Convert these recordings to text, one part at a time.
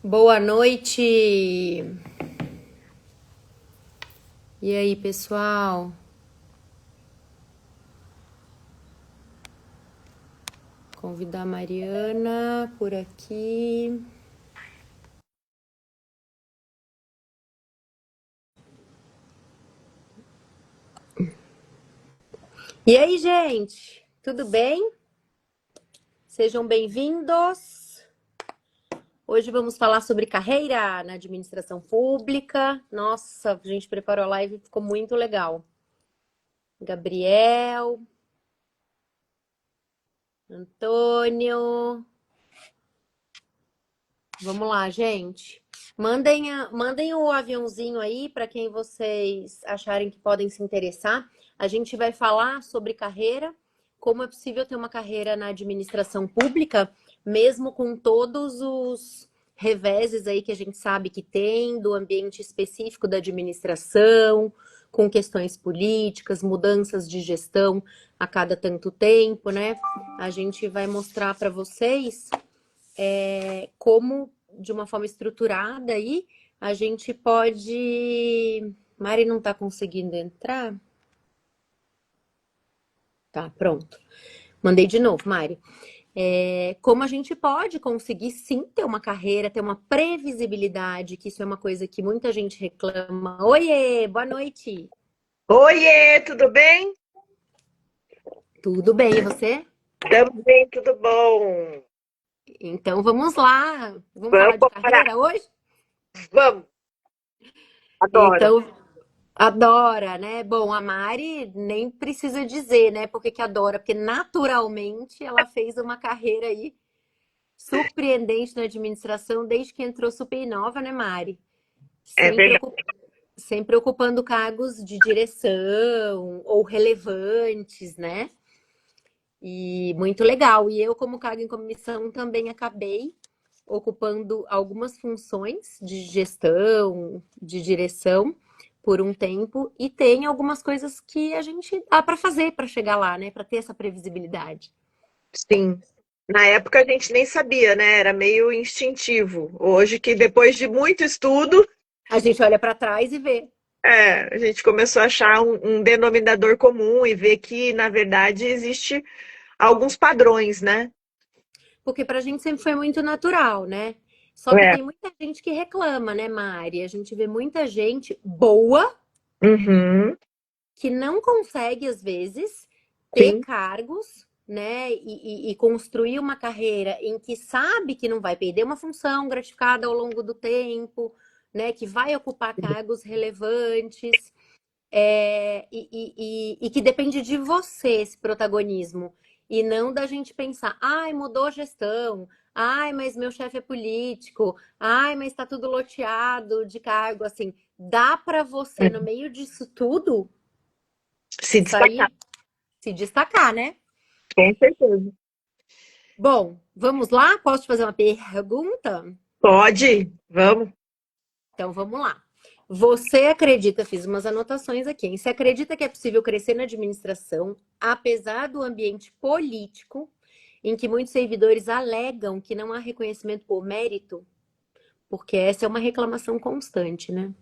Boa noite! E aí, pessoal? Convidar a Mariana por aqui. E aí, gente? Tudo bem? Sejam bem-vindos. Hoje vamos falar sobre carreira na administração pública. Nossa, a gente preparou a live e ficou muito legal. Gabriel, Antônio. Vamos lá, gente. Mandem o aviãozinho aí para quem vocês acharem que podem se interessar. A gente vai falar sobre carreira, como é possível ter uma carreira na administração pública, mesmo com todos os reveses aí que a gente sabe que tem do ambiente específico da administração, com questões políticas, mudanças de gestão a cada tanto tempo, né? A gente vai mostrar para vocês como, de uma forma estruturada aí, a gente pode... Mari não está conseguindo entrar? Tá, pronto. Mandei de novo, Mari. Como a gente pode conseguir, sim, ter uma carreira, ter uma previsibilidade, que isso é uma coisa que muita gente reclama. Oiê, boa noite. Oiê, tudo bem? Tudo bem, e você? Também, tudo bom. Então vamos lá. Vamos Vamos falar de parar. carreira hoje? Vamos, adoro. Então, adora, né? Bom, a Mari nem precisa dizer, né? Por que que adora? Porque naturalmente ela fez uma carreira aí surpreendente na administração desde que entrou super nova, né, Mari? É Sempre, verdade. ocu- sempre ocupando cargos de direção ou relevantes, né? E muito legal. E eu, como cargo em comissão, também acabei ocupando algumas funções de gestão, de direção por um tempo e tem algumas coisas que a gente dá para fazer para chegar lá, né, para ter essa previsibilidade. Sim. Na época a gente nem sabia, né? Era meio instintivo. Hoje que depois de muito estudo, A gente olha para trás e vê, a gente começou a achar um denominador comum e ver que, na verdade, existe alguns padrões, né? porque para a gente sempre foi muito natural, né? Só que É. tem muita gente que reclama, né, Mari? A gente vê muita gente boa Uhum. que não consegue, às vezes, ter Sim. cargos, né, e construir uma carreira em que sabe que não vai perder uma função gratificada ao longo do tempo, né, que vai ocupar cargos relevantes, e que depende de você esse protagonismo, e não da gente pensar, ai, mudou a gestão, ai, mas meu chefe é político, ai, mas tá tudo loteado de cargo, assim, dá para você, no meio disso tudo, Se destacar, sair, se destacar, né? com certeza. Bom, vamos lá? Posso te fazer uma pergunta? Pode, vamos. Então vamos lá. Você acredita, fiz umas anotações aqui, hein? Você acredita que é possível crescer na administração, apesar do ambiente político, em que muitos servidores alegam que não há reconhecimento por mérito? Porque essa é uma reclamação constante, né?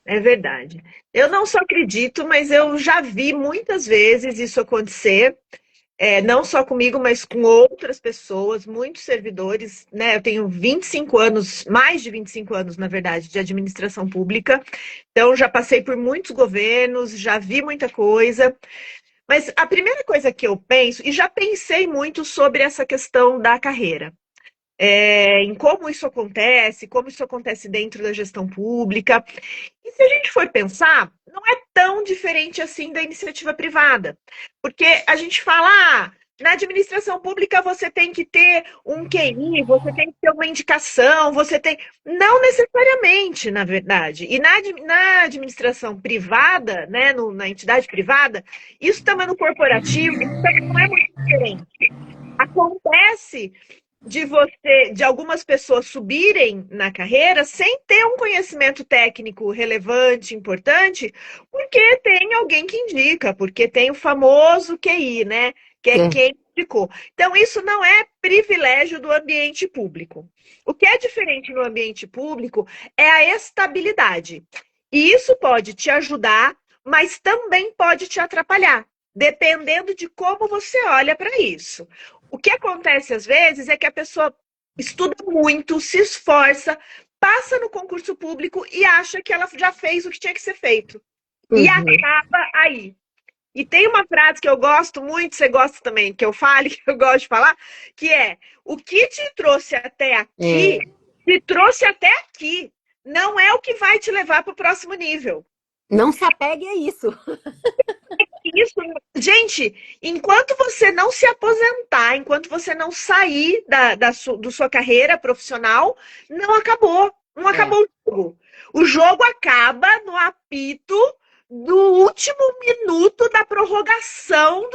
É verdade. Eu não só acredito, mas eu já vi muitas vezes isso acontecer, não só comigo, mas com outras pessoas, muitos servidores, né? Eu tenho 25 anos, mais de 25 anos, na verdade, de administração pública, então já passei por muitos governos, já vi muita coisa, mas a primeira coisa que eu penso, e já pensei muito sobre essa questão da carreira. Em como isso acontece dentro da gestão pública. E se a gente for pensar, não é tão diferente assim da iniciativa privada. Porque a gente fala, na administração pública você tem que ter um QI, você tem que ter uma indicação, você tem. Não necessariamente, na verdade. E na administração privada, né, na entidade privada, isso também no corporativo, isso também não é muito diferente. Acontece de algumas pessoas subirem na carreira sem ter um conhecimento técnico relevante, importante, porque tem alguém que indica, porque tem o famoso QI, né? Que é É. quem indicou. Então, isso não é privilégio do ambiente público. O que é diferente no ambiente público é a estabilidade. E isso pode te ajudar, mas também pode te atrapalhar, dependendo de como você olha para isso. O que acontece às vezes é que a pessoa estuda muito, se esforça, passa no concurso público e acha que ela já fez o que tinha que ser feito. E Uhum. acaba aí. E tem uma frase que eu gosto muito, você gosta também que eu fale, que eu gosto de falar, que é: o que te trouxe até aqui, É, te trouxe até aqui. Não é o que vai te levar para o próximo nível. não se apegue a isso. Isso, gente, enquanto você não se aposentar, enquanto você não sair da sua carreira profissional, não acabou. Não É, acabou o jogo. O jogo acaba no apito do último minuto da prorrogação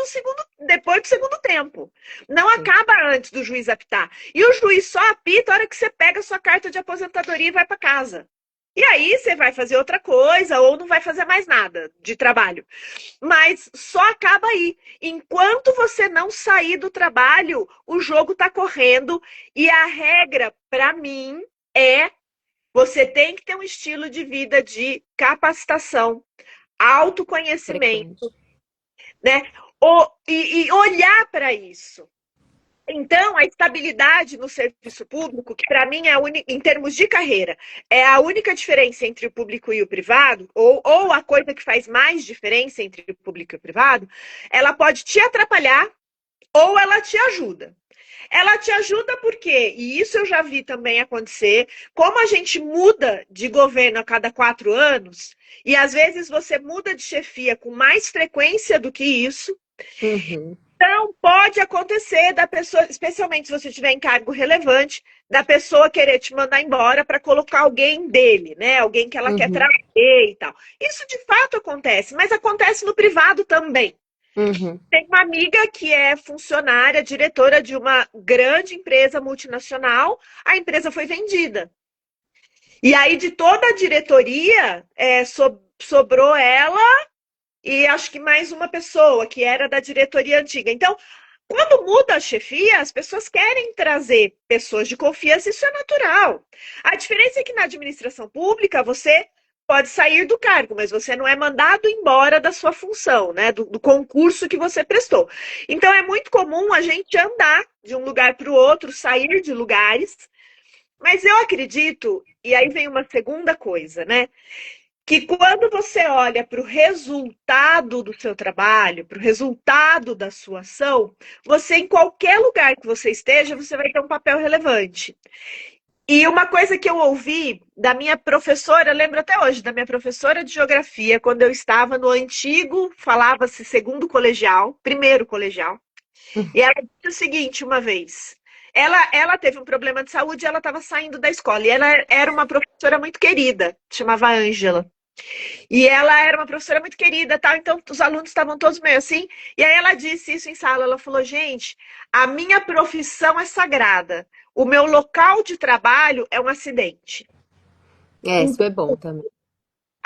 depois do segundo tempo. Não sim. acaba antes do juiz apitar. E o juiz só apita a hora que você pega a sua carta de aposentadoria e vai para casa. E aí você vai fazer outra coisa ou não vai fazer mais nada de trabalho. Mas só acaba aí. Enquanto você não sair do trabalho, o jogo está correndo. E a regra, para mim, é você tem que ter um estilo de vida de capacitação, autoconhecimento, Frequente. né? E olhar para isso. Então, a estabilidade no serviço público, que para mim é em termos de carreira, é a única diferença entre o público e o privado, ou a coisa que faz mais diferença entre o público e o privado, ela pode te atrapalhar ou ela te ajuda. Ela te ajuda porque, e isso eu já vi também acontecer, como a gente muda de governo a cada 4 anos, e às vezes você muda de chefia com mais frequência do que isso, Uhum, então, pode acontecer da pessoa, especialmente se você tiver em cargo relevante, da pessoa querer te mandar embora para colocar alguém dele, né? Alguém que ela quer uhum, trazer e tal. Isso de fato acontece, mas acontece no privado também. uhum. Tem uma amiga que é funcionária, diretora de uma grande empresa multinacional, a empresa foi vendida. E aí, de toda a diretoria, sobrou ela e acho que mais uma pessoa que era da diretoria antiga. Então, quando muda a chefia, as pessoas querem trazer pessoas de confiança, isso é natural. A diferença é que na administração pública você pode sair do cargo, mas você não é mandado embora da sua função, né? Do concurso que você prestou. Então é muito comum a gente andar de um lugar para o outro, sair de lugares, mas eu acredito, e aí vem uma segunda coisa, né? Que quando você olha para o resultado do seu trabalho, para o resultado da sua ação, você, em qualquer lugar que você esteja, você vai ter um papel relevante. E uma coisa que eu ouvi da minha professora, eu lembro até hoje, da minha professora de geografia, quando eu estava no antigo, falava-se segundo colegial, primeiro colegial, e ela disse o seguinte uma vez. Ela teve um problema de saúde e ela estava saindo da escola. E ela era uma professora muito querida, chamava Ângela. E ela era uma professora muito querida, tal, então os alunos estavam todos meio assim. E aí ela disse isso em sala, ela falou: "Gente, a minha profissão é sagrada. O meu local de trabalho é um acidente." É, isso é bom também.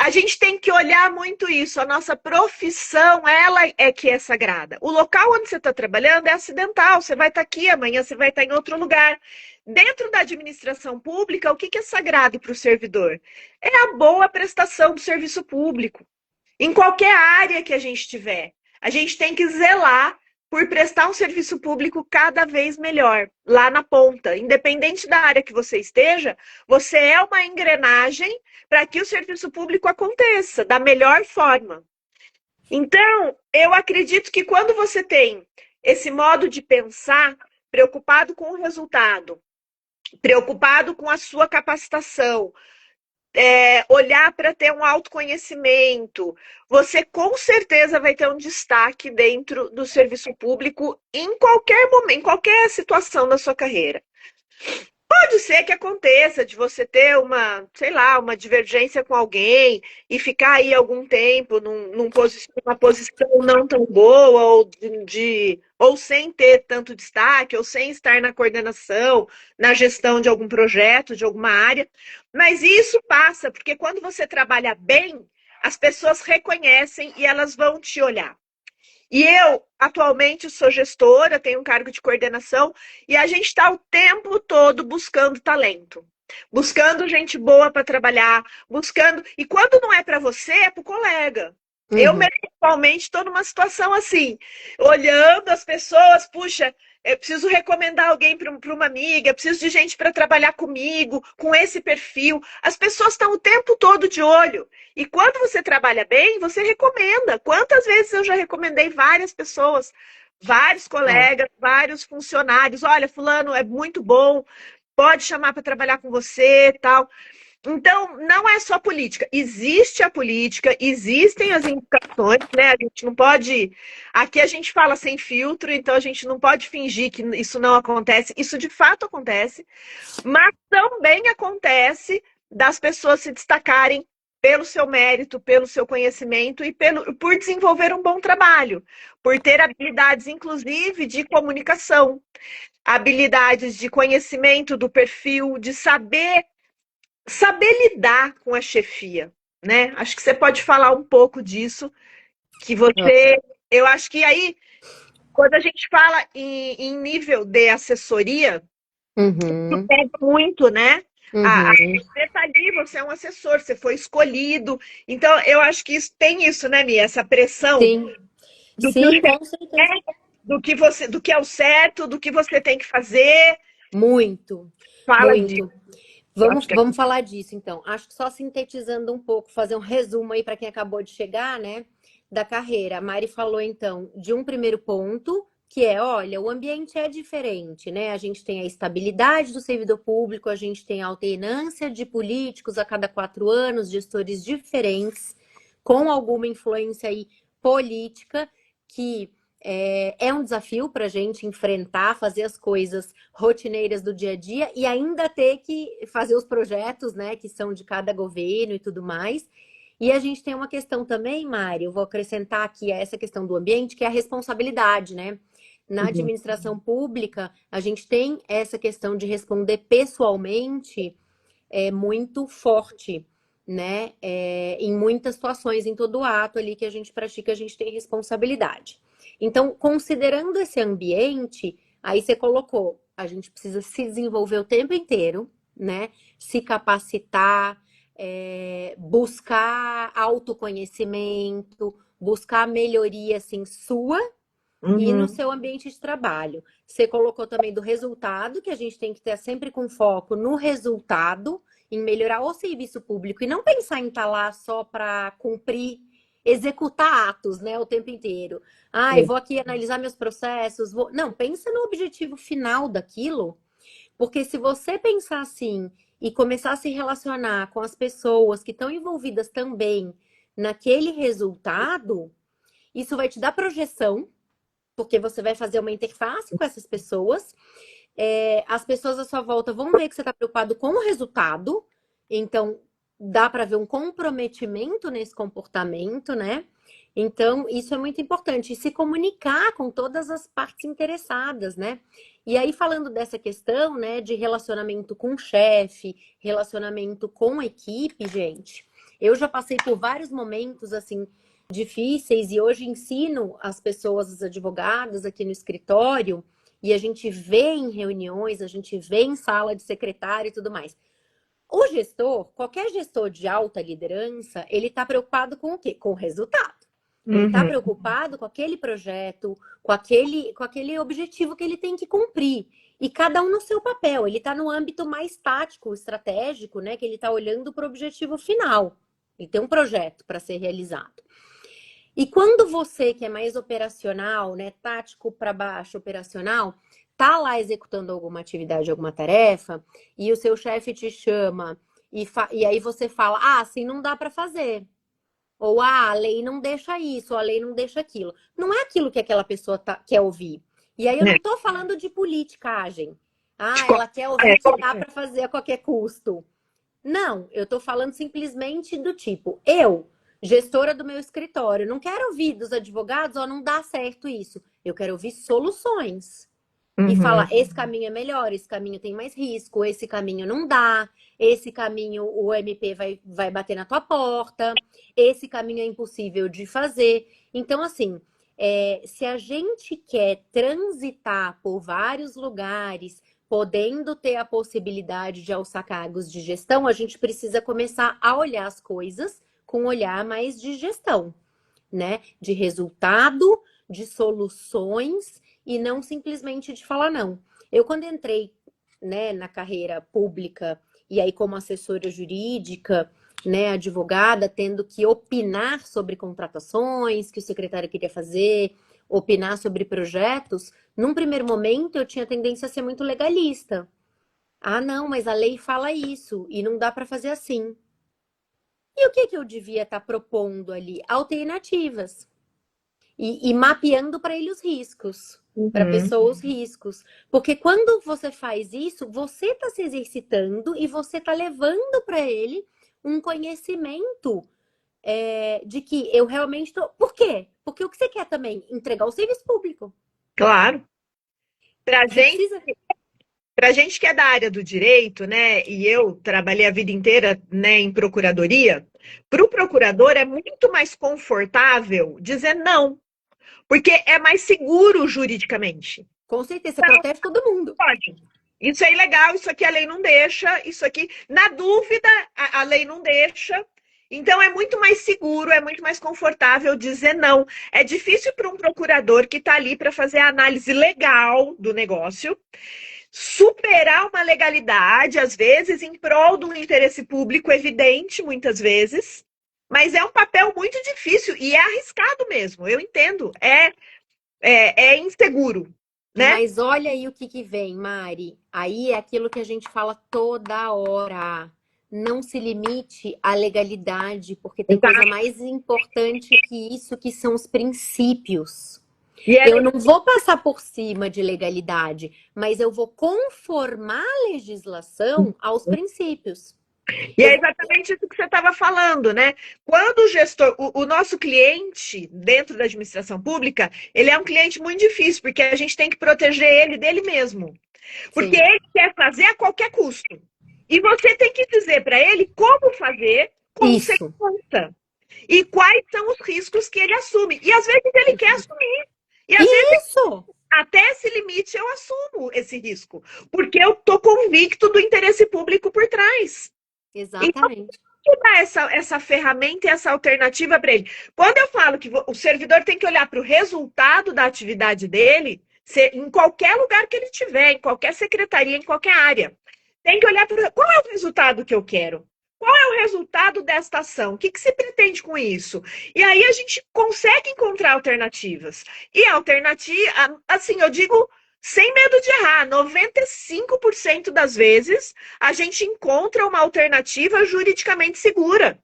A gente tem que olhar muito isso. A nossa profissão, ela é que é sagrada. O local onde você está trabalhando é acidental. Você vai estar aqui, amanhã você vai estar em outro lugar. Dentro da administração pública, o que é sagrado para o servidor? É a boa prestação do serviço público. Em qualquer área que a gente tiver, a gente tem que zelar por prestar um serviço público cada vez melhor, lá na ponta. Independente da área que você esteja, você é uma engrenagem para que o serviço público aconteça da melhor forma. Então, eu acredito que quando você tem esse modo de pensar, preocupado com o resultado, preocupado com a sua capacitação, olhar para ter um autoconhecimento, você com certeza vai ter um destaque dentro do serviço público em qualquer momento, em qualquer situação da sua carreira. Pode ser que aconteça de você ter uma, sei lá, uma divergência com alguém e ficar aí algum tempo numa posição não tão boa ou sem ter tanto destaque ou sem estar na coordenação, na gestão de algum projeto, de alguma área. Mas isso passa, porque quando você trabalha bem, as pessoas reconhecem e elas vão te olhar. E eu, atualmente, sou gestora, tenho um cargo de coordenação, e a gente está o tempo todo buscando talento. Buscando gente boa para trabalhar, buscando. E quando não é para você, é para o colega. Eu, Uhum. mesmo, atualmente, estou numa situação assim, olhando as pessoas, puxa, eu preciso recomendar alguém para uma amiga, eu preciso de gente para trabalhar comigo, com esse perfil. As pessoas estão o tempo todo de olho. E quando você trabalha bem, você recomenda. Quantas vezes eu já recomendei várias pessoas, vários Ó, colegas, vários funcionários. Olha, fulano é muito bom, pode chamar para trabalhar com você, tal. Então, não é só política. Existe a política, existem as indicações, né? A gente não pode. Aqui a gente fala sem filtro, então a gente não pode fingir que isso não acontece. Isso de fato acontece, mas também acontece das pessoas se destacarem pelo seu mérito, pelo seu conhecimento e por desenvolver um bom trabalho, por ter habilidades, inclusive, de comunicação, habilidades de conhecimento do perfil, de saber lidar com a chefia, né? Acho que você pode falar um pouco disso, que ó. você, eu acho que aí, quando a gente fala em nível de assessoria, isso Uhum. pega muito, né? Uhum. Você está ali, você é um assessor, você foi escolhido. Então, eu acho que isso tem isso, né, Mia? Essa pressão Sim, do que o sim, chefe com certeza. quer, do que é o certo, do que você tem que fazer. Muito, Fala disso. muito. Eu Vamos, acho que é... vamos falar disso, então. Acho que só sintetizando um pouco, fazer um resumo aí para quem acabou de chegar, né, da carreira. A Mari falou, então, de um primeiro ponto, que é, olha, o ambiente é diferente, né? A gente tem a estabilidade do servidor público, a gente tem a alternância de políticos a cada 4 anos, gestores diferentes, com alguma influência aí política, que é um desafio para a gente enfrentar, fazer as coisas rotineiras do dia a dia e ainda ter que fazer os projetos, né, que são de cada governo e tudo mais. E a gente tem uma questão também, Mari, eu vou acrescentar aqui a essa questão do ambiente, que é a responsabilidade, né? Na Uhum, administração pública, a gente tem essa questão de responder pessoalmente muito forte, né? Em muitas situações, em todo ato ali que a gente pratica, a gente tem responsabilidade. Então, considerando esse ambiente, aí você colocou, a gente precisa se desenvolver o tempo inteiro, né? Se capacitar, buscar autoconhecimento, buscar melhoria assim sua e no uhum, seu ambiente de trabalho. Você colocou também do resultado, que a gente tem que ter sempre com foco no resultado, em melhorar o serviço público e não pensar em estar lá só para cumprir, executar atos, né, o tempo inteiro. Ah, eu é, vou aqui analisar meus processos, vou... Não, pensa no objetivo final daquilo, porque se você pensar assim e começar a se relacionar com as pessoas que estão envolvidas também naquele resultado, isso vai te dar projeção porque você vai fazer uma interface com essas pessoas. As pessoas à sua volta vão ver que você está preocupado com o resultado, então dá para ver um comprometimento nesse comportamento, né? Então, isso é muito importante. E se comunicar com todas as partes interessadas, né? E aí, falando dessa questão, né, de relacionamento com o chefe, relacionamento com a equipe, gente, eu já passei por vários momentos, assim, difíceis e hoje ensino as pessoas, os advogados aqui no escritório, e a gente vê em reuniões, a gente vê em sala de secretário e tudo mais. O gestor, qualquer gestor de alta liderança, ele está preocupado com o quê? Com o resultado. Ele está uhum, preocupado com aquele projeto, com aquele objetivo que ele tem que cumprir. E cada um no seu papel. Ele está no âmbito mais tático, estratégico, né? Que ele está olhando para o objetivo final. Ele tem um projeto para ser realizado. E quando você, que é mais operacional, né, tático para baixo, operacional, tá lá executando alguma atividade, alguma tarefa, e o seu chefe te chama e aí você fala: "Ah, assim não dá para fazer". Ou a lei não deixa isso, ou a lei não deixa aquilo. Não é aquilo que aquela pessoa quer ouvir. E aí eu né? não tô falando de politicagem. De Ah, qual- ela quer é, ouvir que dá para fazer a qualquer custo. Não, eu estou falando simplesmente do tipo, eu, gestora do meu escritório, não quero ouvir dos advogados, ó, não dá certo isso. Eu quero ouvir soluções. E uhum, falar, esse caminho é melhor, esse caminho tem mais risco, esse caminho não dá, esse caminho o MP vai bater na tua porta, esse caminho é impossível de fazer. Então, assim, Se a gente quer transitar por vários lugares, podendo ter a possibilidade de alçar cargos de gestão, a gente precisa começar a olhar as coisas com um olhar mais de gestão, né? De resultado, de soluções e não simplesmente de falar não. Eu, quando entrei, né, na carreira pública e aí como assessora jurídica, né, advogada, tendo que opinar sobre contratações que o secretário queria fazer, opinar sobre projetos, num primeiro momento eu tinha tendência a ser muito legalista. Ah, não, mas a lei fala isso e não dá para fazer assim. E o que que eu devia estar propondo ali? Alternativas. E mapeando para ele os riscos, para a Uhum. pessoa os riscos. Porque quando você faz isso, você está se exercitando e você está levando para ele um conhecimento de que eu realmente estou. Por quê? Porque o que você quer também? Entregar o serviço público. Claro. Pra Você gente, precisa. pra gente que é da área do direito, né, e eu trabalhei a vida inteira, né, em procuradoria, para o procurador é muito mais confortável dizer não, porque é mais seguro juridicamente. Com certeza, você protege todo mundo. Pode. Isso é ilegal, isso aqui a lei não deixa, isso aqui, na dúvida, a lei não deixa. Então é muito mais seguro, é muito mais confortável dizer não. É difícil para um procurador que está ali para fazer a análise legal do negócio, superar uma legalidade, às vezes, em prol de um interesse público evidente, muitas vezes. Mas é um papel muito difícil e é arriscado mesmo, eu entendo. É inseguro, né? Mas olha aí o que que vem, Mari. Aí é aquilo que a gente fala toda hora. Não se limite à legalidade, porque tem coisa mais importante que isso, que são os princípios. E é Eu não vou passar por cima de legalidade, mas eu vou conformar a legislação aos princípios. E Eu é vou... exatamente isso que você estava falando, né? Quando o gestor, o nosso cliente dentro da administração pública, ele é um cliente muito difícil, porque a gente tem que proteger ele dele mesmo. Porque Sim, ele quer fazer a qualquer custo. E você tem que dizer para ele como fazer com isso. segurança. E quais são os riscos que ele assume. E às vezes ele quer assumir. E às vezes, Isso! até esse limite, eu assumo esse risco. Porque eu estou convicto do interesse público por trás. Então, Exatamente. que dá essa ferramenta e essa alternativa para ele. Quando eu falo que o servidor tem que olhar para o resultado da atividade dele, em qualquer lugar que ele estiver, em qualquer secretaria, em qualquer área, tem que olhar para qual é o resultado que eu quero. Qual é o resultado desta ação? O que, que se pretende com isso? E aí a gente consegue encontrar alternativas. E a alternativa, assim, eu digo sem medo de errar, 95% das vezes a gente encontra uma alternativa juridicamente segura.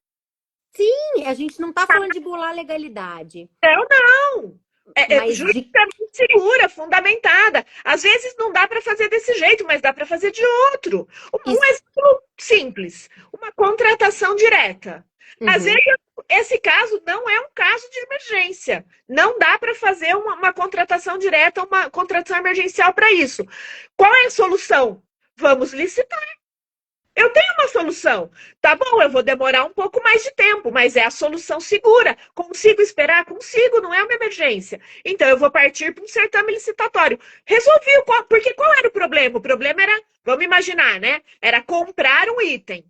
Sim, a gente não está falando de burlar a legalidade, Não, não. mas de Juridicamente segura, fundamentada. Às vezes não dá para fazer desse jeito, mas dá para fazer de outro. Um isso. exemplo simples: uma contratação direta. Às Uhum, vezes, esse caso não é um caso de emergência. Não dá para fazer uma contratação direta, uma contratação emergencial para isso. Qual é a solução? Vamos licitar. Eu tenho uma solução. Tá bom, eu vou demorar um pouco mais de tempo, mas é a solução segura. Consigo esperar? Consigo, não é uma emergência. Então eu vou partir para um certame licitatório. Resolvi porque qual era o problema? O problema era, vamos imaginar, né? Era comprar um item.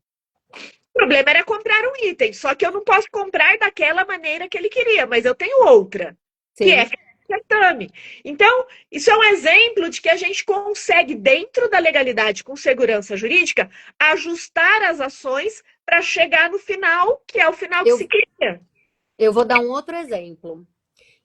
O problema era comprar um item, só que eu não posso comprar daquela maneira que ele queria, mas eu tenho outra, que é sim. certame. Então, isso é um exemplo de que a gente consegue, dentro da legalidade, com segurança jurídica, ajustar as ações para chegar no final, que é o final que se Eu, queria. eu vou dar um outro exemplo,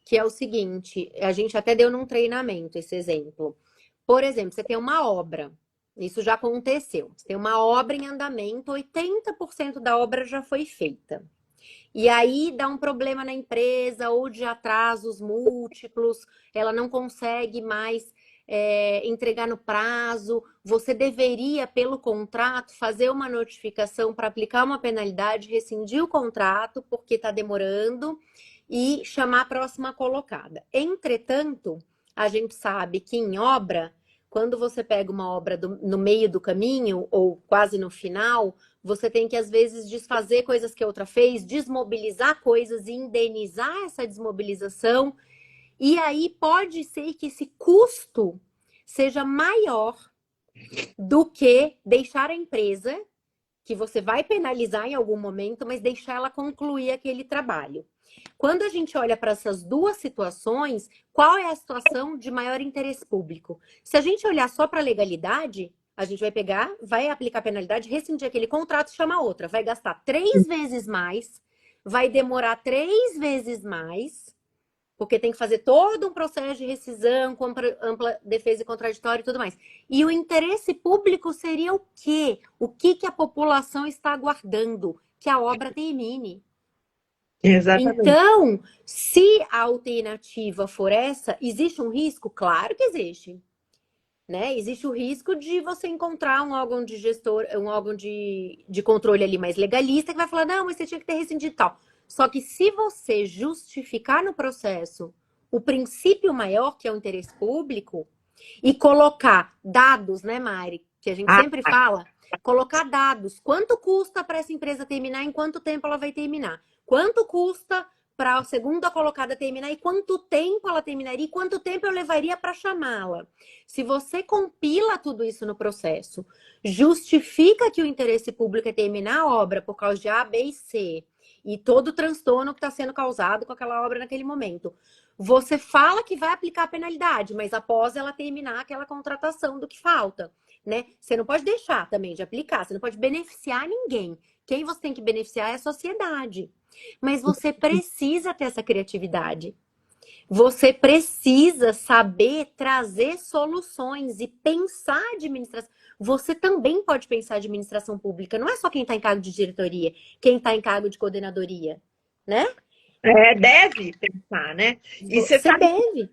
que é o seguinte: a gente até deu num treinamento esse exemplo. Por exemplo, você tem uma obra, isso já aconteceu. Você tem uma obra em andamento, 80% da obra já foi feita. E aí dá um problema na empresa, ou de atrasos múltiplos, ela não consegue mais entregar no prazo. Você deveria, pelo contrato, fazer uma notificação para aplicar uma penalidade, rescindir o contrato, porque está demorando, e chamar a próxima colocada. Entretanto, a gente sabe que em obra, quando você pega uma obra no meio do caminho, ou quase no final, você tem que, às vezes, desfazer coisas que a outra fez, desmobilizar coisas e indenizar essa desmobilização. E aí pode ser que esse custo seja maior do que deixar a empresa, que você vai penalizar em algum momento, mas deixar ela concluir aquele trabalho. Quando a gente olha para essas duas situações, qual é a situação de maior interesse público? Se a gente olhar só para a legalidade, a gente vai pegar, vai aplicar a penalidade, rescindir aquele contrato e chamar outra. Vai gastar 3 vezes mais, vai demorar 3 vezes mais, porque tem que fazer todo um processo de rescisão, com ampla defesa e contraditório e tudo mais. E o interesse público seria o quê? O que que a população está aguardando? Que a obra termine. Exatamente. Então, se a alternativa for essa, existe um risco? Claro que existe. Né? Existe o risco de você encontrar um órgão de gestor, um órgão de controle ali mais legalista que vai falar, não, mas você tinha que ter rescindido e tal. Só que se você justificar no processo o princípio maior, que é o interesse público, e colocar dados, né, Mari, que a gente Ah, sempre fala, colocar dados. Quanto custa para essa empresa terminar? Em quanto tempo ela vai terminar? Quanto custa para a segunda colocada terminar? E quanto tempo ela terminaria? E quanto tempo eu levaria para chamá-la? Se você compila tudo isso no processo, justifica que o interesse público é terminar a obra por causa de A, B e C, e todo o transtorno que está sendo causado com aquela obra naquele momento. Você fala que vai aplicar a penalidade, mas após ela terminar aquela contratação do que falta, né? Você não pode deixar também de aplicar, você não pode beneficiar ninguém. Quem você tem que beneficiar é a sociedade. Mas você precisa ter essa criatividade. Você precisa saber trazer soluções e pensar administração. Você também pode pensar administração pública. Não é só quem está em cargo de diretoria, quem está em cargo de coordenadoria, né? deve pensar, né? E você Você sabe, deve.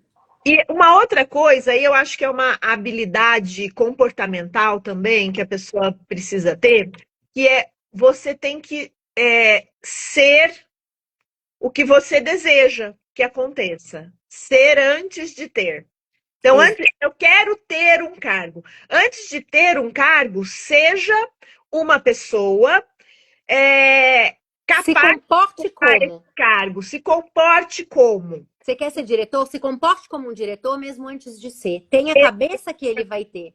e uma outra coisa, aí eu acho que é uma habilidade comportamental também que a pessoa precisa ter, que é você tem que ser o que você deseja que aconteça. Ser antes de ter. Então, Ex- antes, eu quero ter um cargo. Antes de ter um cargo, seja uma pessoa Se capaz comporte para esse como. cargo, se comporte como. Você quer ser diretor? Se comporte como um diretor mesmo antes de ser. Tenha a cabeça que ele vai ter.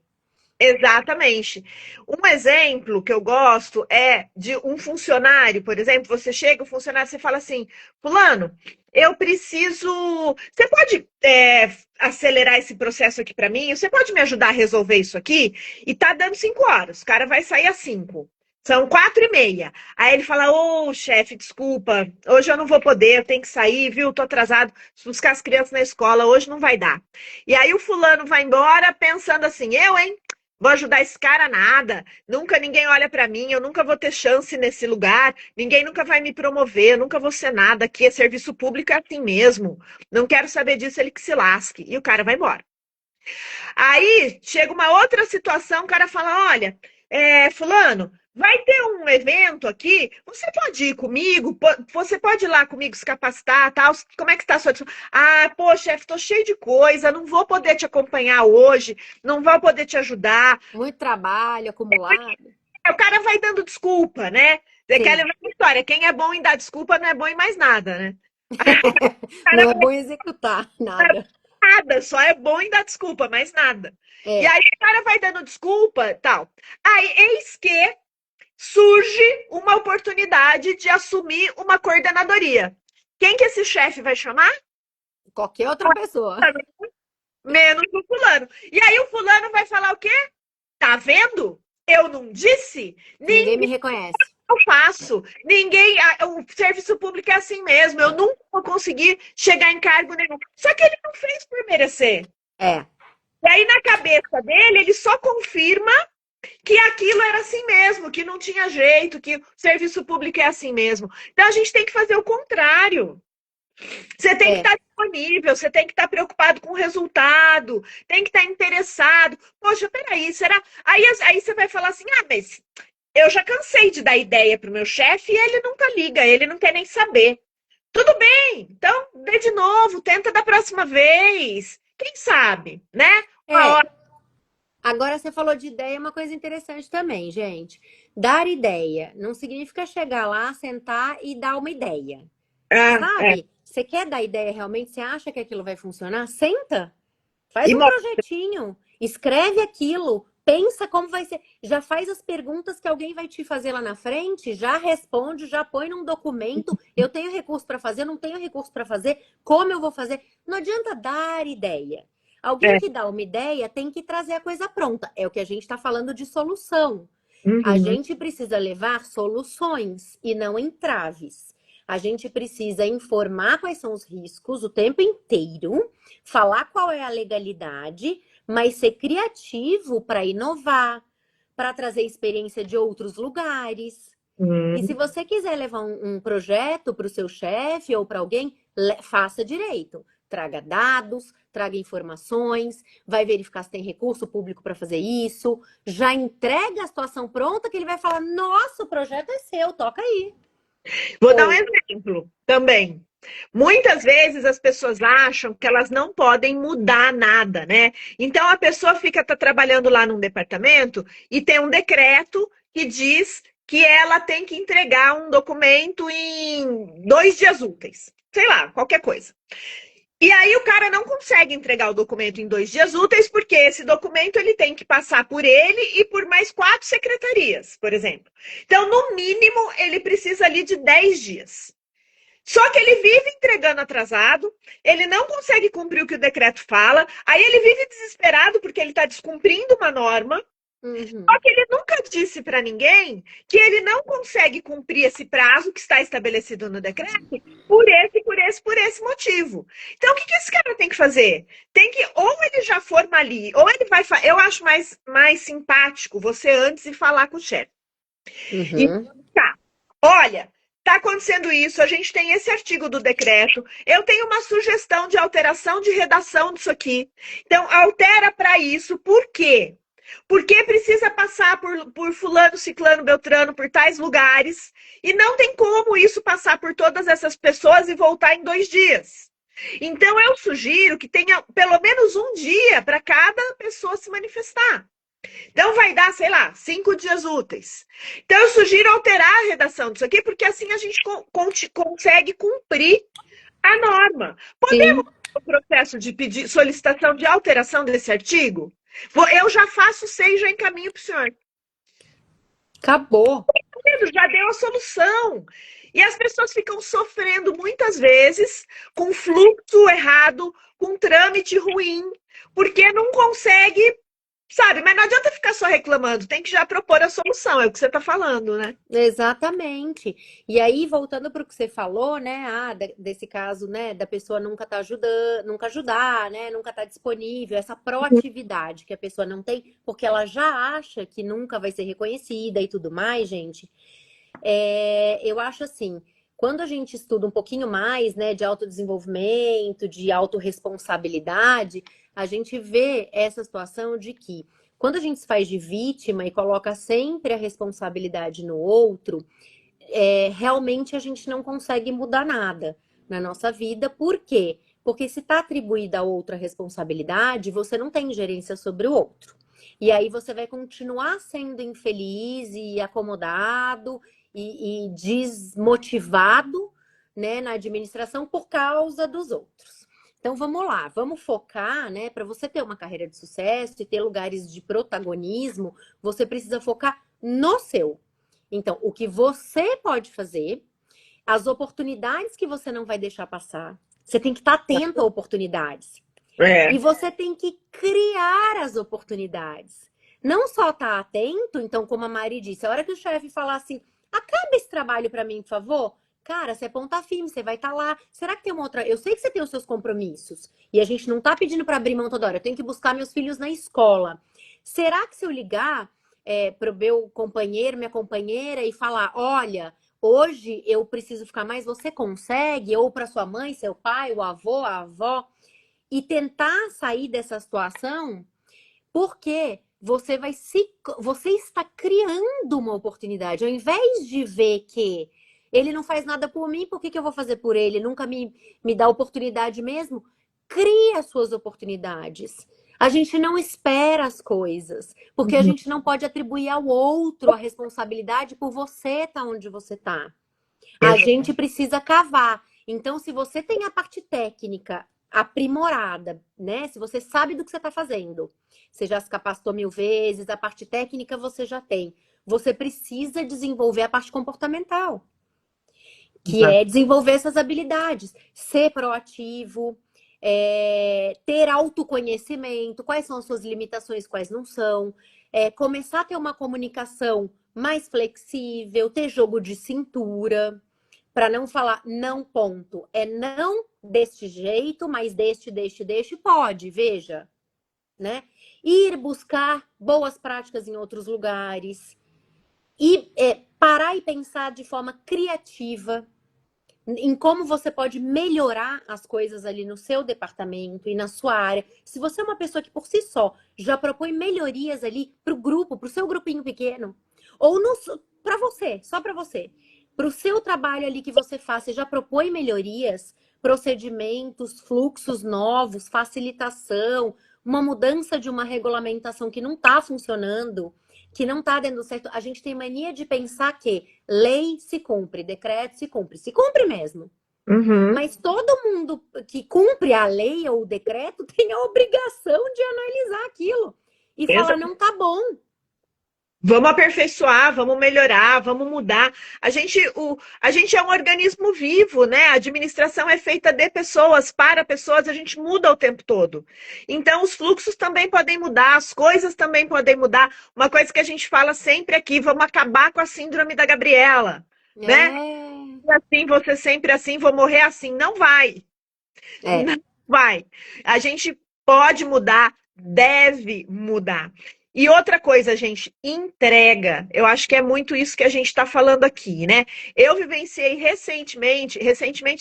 Exatamente. Um exemplo que eu gosto é de um funcionário, por exemplo, você chega, o funcionário, você fala assim, fulano, eu preciso. Você pode acelerar esse processo aqui para mim? Você pode me ajudar a resolver isso aqui? E tá dando 5 horas, o cara vai sair às 5. São 4h30. Aí ele fala, ô chefe, desculpa, hoje eu não vou poder, eu tenho que sair, viu? Tô atrasado, buscar as crianças na escola, hoje não vai dar. E aí o fulano vai embora pensando assim, eu, hein? Vou ajudar esse cara nada. Nunca ninguém olha para mim, eu nunca vou ter chance nesse lugar, ninguém nunca vai me promover, eu nunca vou ser nada. Aqui é serviço público, é assim mesmo. Não quero saber disso, ele que se lasque. E o cara vai embora. Aí chega uma outra situação, o cara fala: olha, fulano, vai ter um evento aqui, você pode ir comigo? Você pode ir lá comigo se capacitar, tal? Como é que está a sua... Ah, pô, chefe, tô cheio de coisa, não vou poder te acompanhar hoje, não vou poder te ajudar. Muito trabalho acumulado. O cara vai dando desculpa, né? É aquela Sim. velha história, quem é bom em dar desculpa não é bom em mais nada, né? O Não cara é bom executar nada. nada, só é bom em dar desculpa, mais nada. E É. aí o cara vai dando desculpa, tal. Aí eis que surge uma oportunidade de assumir uma coordenadoria. Quem que esse chefe vai chamar? Qualquer outra pessoa. Menos o fulano. E aí o fulano vai falar o quê? Tá vendo? Eu não disse? Ninguém me Ninguém reconhece. eu faço. Ninguém. O serviço público é assim mesmo. Eu nunca vou conseguir chegar em cargo nenhum. Só que ele não fez por merecer. É. E aí, na cabeça dele, ele só confirma que aquilo era assim mesmo, que não tinha jeito, que o serviço público é assim mesmo. Então a gente tem que fazer o contrário. Você tem que É. estar disponível, você tem que estar preocupado com o resultado, tem que estar interessado. Poxa, peraí, será? Aí você vai falar assim: ah, mas eu já cansei de dar ideia para o meu chefe e ele nunca liga, ele não quer nem saber. Tudo bem, então dê de novo, tenta da próxima vez. Quem sabe, né? Uma É. hora. Agora você falou de ideia, é uma coisa interessante também, gente. Dar ideia não significa chegar lá, sentar e dar uma ideia. Ah, Sabe? Você quer dar ideia realmente? Você acha que aquilo vai funcionar? Senta, faz E um mo- projetinho, escreve aquilo, pensa como vai ser, já faz as perguntas que alguém vai te fazer lá na frente, já responde, já põe num documento. Eu tenho recurso para fazer, não tenho recurso para fazer, como eu vou fazer? Não adianta dar ideia. Alguém é, que dá uma ideia tem que trazer a coisa pronta. É o que a gente está falando de solução. A uhum, gente precisa levar soluções e não entraves. A gente precisa informar quais são os riscos o tempo inteiro, falar qual é a legalidade, mas ser criativo para inovar, para trazer experiência de outros lugares. E se uhum. você quiser levar um projeto para o seu chefe ou para alguém, faça direito. Traga dados, traga informações, vai verificar se tem recurso público para fazer isso. Já entrega a situação pronta que ele vai falar: nossa, o projeto é seu, toca aí. Vou dar um Ou, exemplo também. Muitas vezes as pessoas acham que elas não podem mudar nada, né? Então a pessoa tá trabalhando lá num departamento e tem um decreto que diz que ela tem que entregar um documento em 2 dias úteis. Sei lá, qualquer coisa. E aí o cara não consegue entregar o documento em 2 dias úteis, porque esse documento ele tem que passar por ele e por mais 4 secretarias, por exemplo. Então, no mínimo, ele precisa ali de 10 dias. Só que ele vive entregando atrasado, ele não consegue cumprir o que o decreto fala, aí ele vive desesperado porque ele está descumprindo uma norma, só uhum, que ele nunca disse para ninguém que ele não consegue cumprir esse prazo que está estabelecido no decreto por esse motivo. Então, o que esse cara tem que fazer? Tem que, ou ele já formaliza, ou ele vai. Eu acho mais simpático você antes ir falar com o chefe. E uhum, tá, olha, está acontecendo isso, a gente tem esse artigo do decreto, eu tenho uma sugestão de alteração de redação disso aqui. Então, altera para isso, por quê? Porque precisa passar por fulano, ciclano, beltrano, por tais lugares, e não tem como isso passar por todas essas pessoas e voltar em 2 dias. Então, eu sugiro que tenha pelo menos um dia para cada pessoa se manifestar. Então, vai dar, sei lá, 5 dias úteis. Então, eu sugiro alterar a redação disso aqui, porque assim a gente consegue cumprir a norma. Podemos sim, o processo de pedir solicitação de alteração desse artigo? Eu já faço 6, já encaminho para o senhor. acabou. Já deu a solução. E as pessoas ficam sofrendo muitas vezes com fluxo errado, com trâmite ruim, porque não consegue, sabe? Mas não adianta ficar só reclamando, tem que já propor a solução, é o que você está falando, né? Exatamente. E aí, voltando para o que você falou, né? Desse caso, né? Da pessoa nunca tá ajudando, nunca ajudar, né? Nunca tá disponível, essa proatividade que a pessoa não tem, porque ela já acha que nunca vai ser reconhecida e tudo mais, gente. Eu acho assim, quando a gente estuda um pouquinho mais, né, de autodesenvolvimento, de autorresponsabilidade, a gente vê essa situação de que quando a gente se faz de vítima e coloca sempre a responsabilidade no outro, realmente a gente não consegue mudar nada na nossa vida. Por quê? Porque se está atribuída a outra responsabilidade, você não tem gerência sobre o outro. E aí você vai continuar sendo infeliz e acomodado e desmotivado, né, na administração por causa dos outros. Então vamos lá, vamos focar, né? Para você ter uma carreira de sucesso e ter lugares de protagonismo, você precisa focar no seu. Então, o que você pode fazer, as oportunidades que você não vai deixar passar. Você tem que estar atento a oportunidades. E É. você tem que criar as oportunidades. Não só estar atento, então, como a Mari disse, a hora que o chefe falar assim, acaba esse trabalho para mim, por favor. Cara, você é ponta firme, você vai estar lá. Será que tem uma outra? Eu sei que você tem os seus compromissos. E a gente não está pedindo para abrir mão toda hora. Eu tenho que buscar meus filhos na escola. Será que se eu ligar para o meu companheiro, minha companheira, e falar: olha, hoje eu preciso ficar mais, você consegue? Ou para sua mãe, seu pai, o avô, a avó, e tentar sair dessa situação, porque você está criando uma oportunidade. Ao invés de ver que ele não faz nada por mim, por que eu vou fazer por ele? Nunca me dá oportunidade mesmo. Crie as suas oportunidades. A gente não espera as coisas, porque a Uhum. gente não pode atribuir ao outro a responsabilidade por você estar onde você está. A gente precisa cavar. Então, se você tem a parte técnica aprimorada, né? Se você sabe do que você está fazendo, você já se capacitou 1000 vezes, a parte técnica você já tem. Você precisa desenvolver a parte comportamental, que Exato. é desenvolver essas habilidades, ser proativo, ter autoconhecimento, quais são as suas limitações, quais não são, começar a ter uma comunicação mais flexível, ter jogo de cintura, para não falar não ponto, é não deste jeito, mas deste, pode, veja, né? Ir buscar boas práticas em outros lugares e parar e pensar de forma criativa em como você pode melhorar as coisas ali no seu departamento e na sua área. Se você é uma pessoa que por si só já propõe melhorias ali para o grupo, para o seu grupinho pequeno, ou para você, só para você, para o seu trabalho ali que você faz, você já propõe melhorias, procedimentos, fluxos novos, facilitação, uma mudança de uma regulamentação que não está funcionando, que não está dando certo. A gente tem mania de pensar que lei se cumpre, decreto se cumpre mesmo. Uhum. Mas todo mundo que cumpre a lei ou o decreto tem a obrigação de analisar aquilo e falar, não tá bom. Vamos aperfeiçoar, vamos melhorar, vamos mudar. A gente é um organismo vivo, né? A administração é feita de pessoas, para pessoas, a gente muda o tempo todo. Então, os fluxos também podem mudar, as coisas também podem mudar. Uma coisa que a gente fala sempre aqui, vamos acabar com a síndrome da Gabriela, né? É, Assim, você sempre assim, vou morrer assim. Não vai, é, não vai. A gente pode mudar, deve mudar. E outra coisa, gente, entrega. Eu acho que é muito isso que a gente está falando aqui, né? Eu vivenciei recentemente,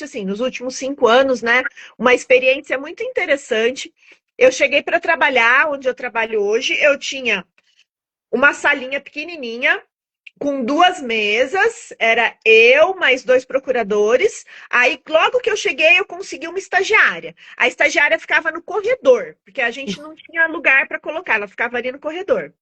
assim, nos últimos 5 anos, né? Uma experiência muito interessante. Eu cheguei para trabalhar onde eu trabalho hoje. Eu tinha uma salinha pequenininha com 2 mesas, era eu mais 2 procuradores. Aí, logo que eu cheguei, eu consegui uma estagiária. A estagiária ficava no corredor, porque a gente não tinha lugar para colocar, ela ficava ali no corredor.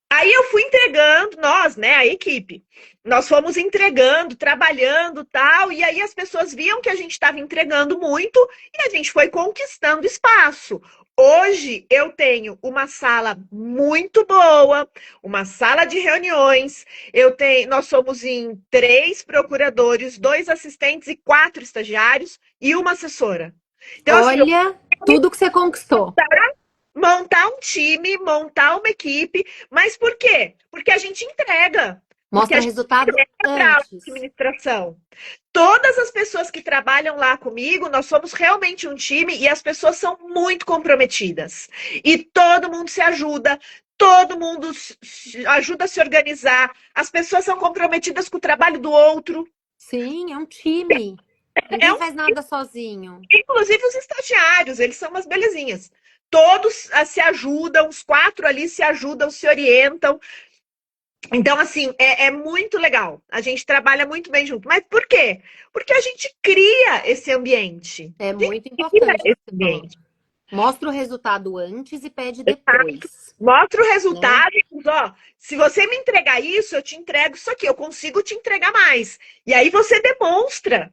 Aí eu fui entregando, nós, né, a equipe, nós fomos entregando, trabalhando, tal, e aí as pessoas viam que a gente estava entregando muito e a gente foi conquistando espaço. Hoje eu tenho uma sala muito boa, uma sala de reuniões. Nós somos em 3 procuradores, 2 assistentes e 4 estagiários e uma assessora. Então, assim, eu olha tudo que você conquistou. montar um time, montar uma equipe, mas por quê? Porque a gente entrega, porque a Mostra gente resultado entrega para a antes. administração. Todas as pessoas que trabalham lá comigo, nós somos realmente um time e as pessoas são muito comprometidas. E todo mundo se ajuda, todo mundo ajuda a se organizar, as pessoas são comprometidas com o trabalho do outro. Sim, é um time. É Ninguém um faz nada sozinho. Inclusive os estagiários, eles são umas belezinhas. Todos se ajudam, os 4 ali se ajudam, se orientam. Então, assim, é muito legal. A gente trabalha muito bem junto. Mas por quê? Porque a gente cria esse ambiente. É A gente muito cria importante o que esse você falou. ambiente. Mostra o resultado antes e pede depois, Mostra o né? resultado e diz, ó, se você me entregar isso, eu te entrego isso aqui, eu consigo te entregar mais. E aí você demonstra.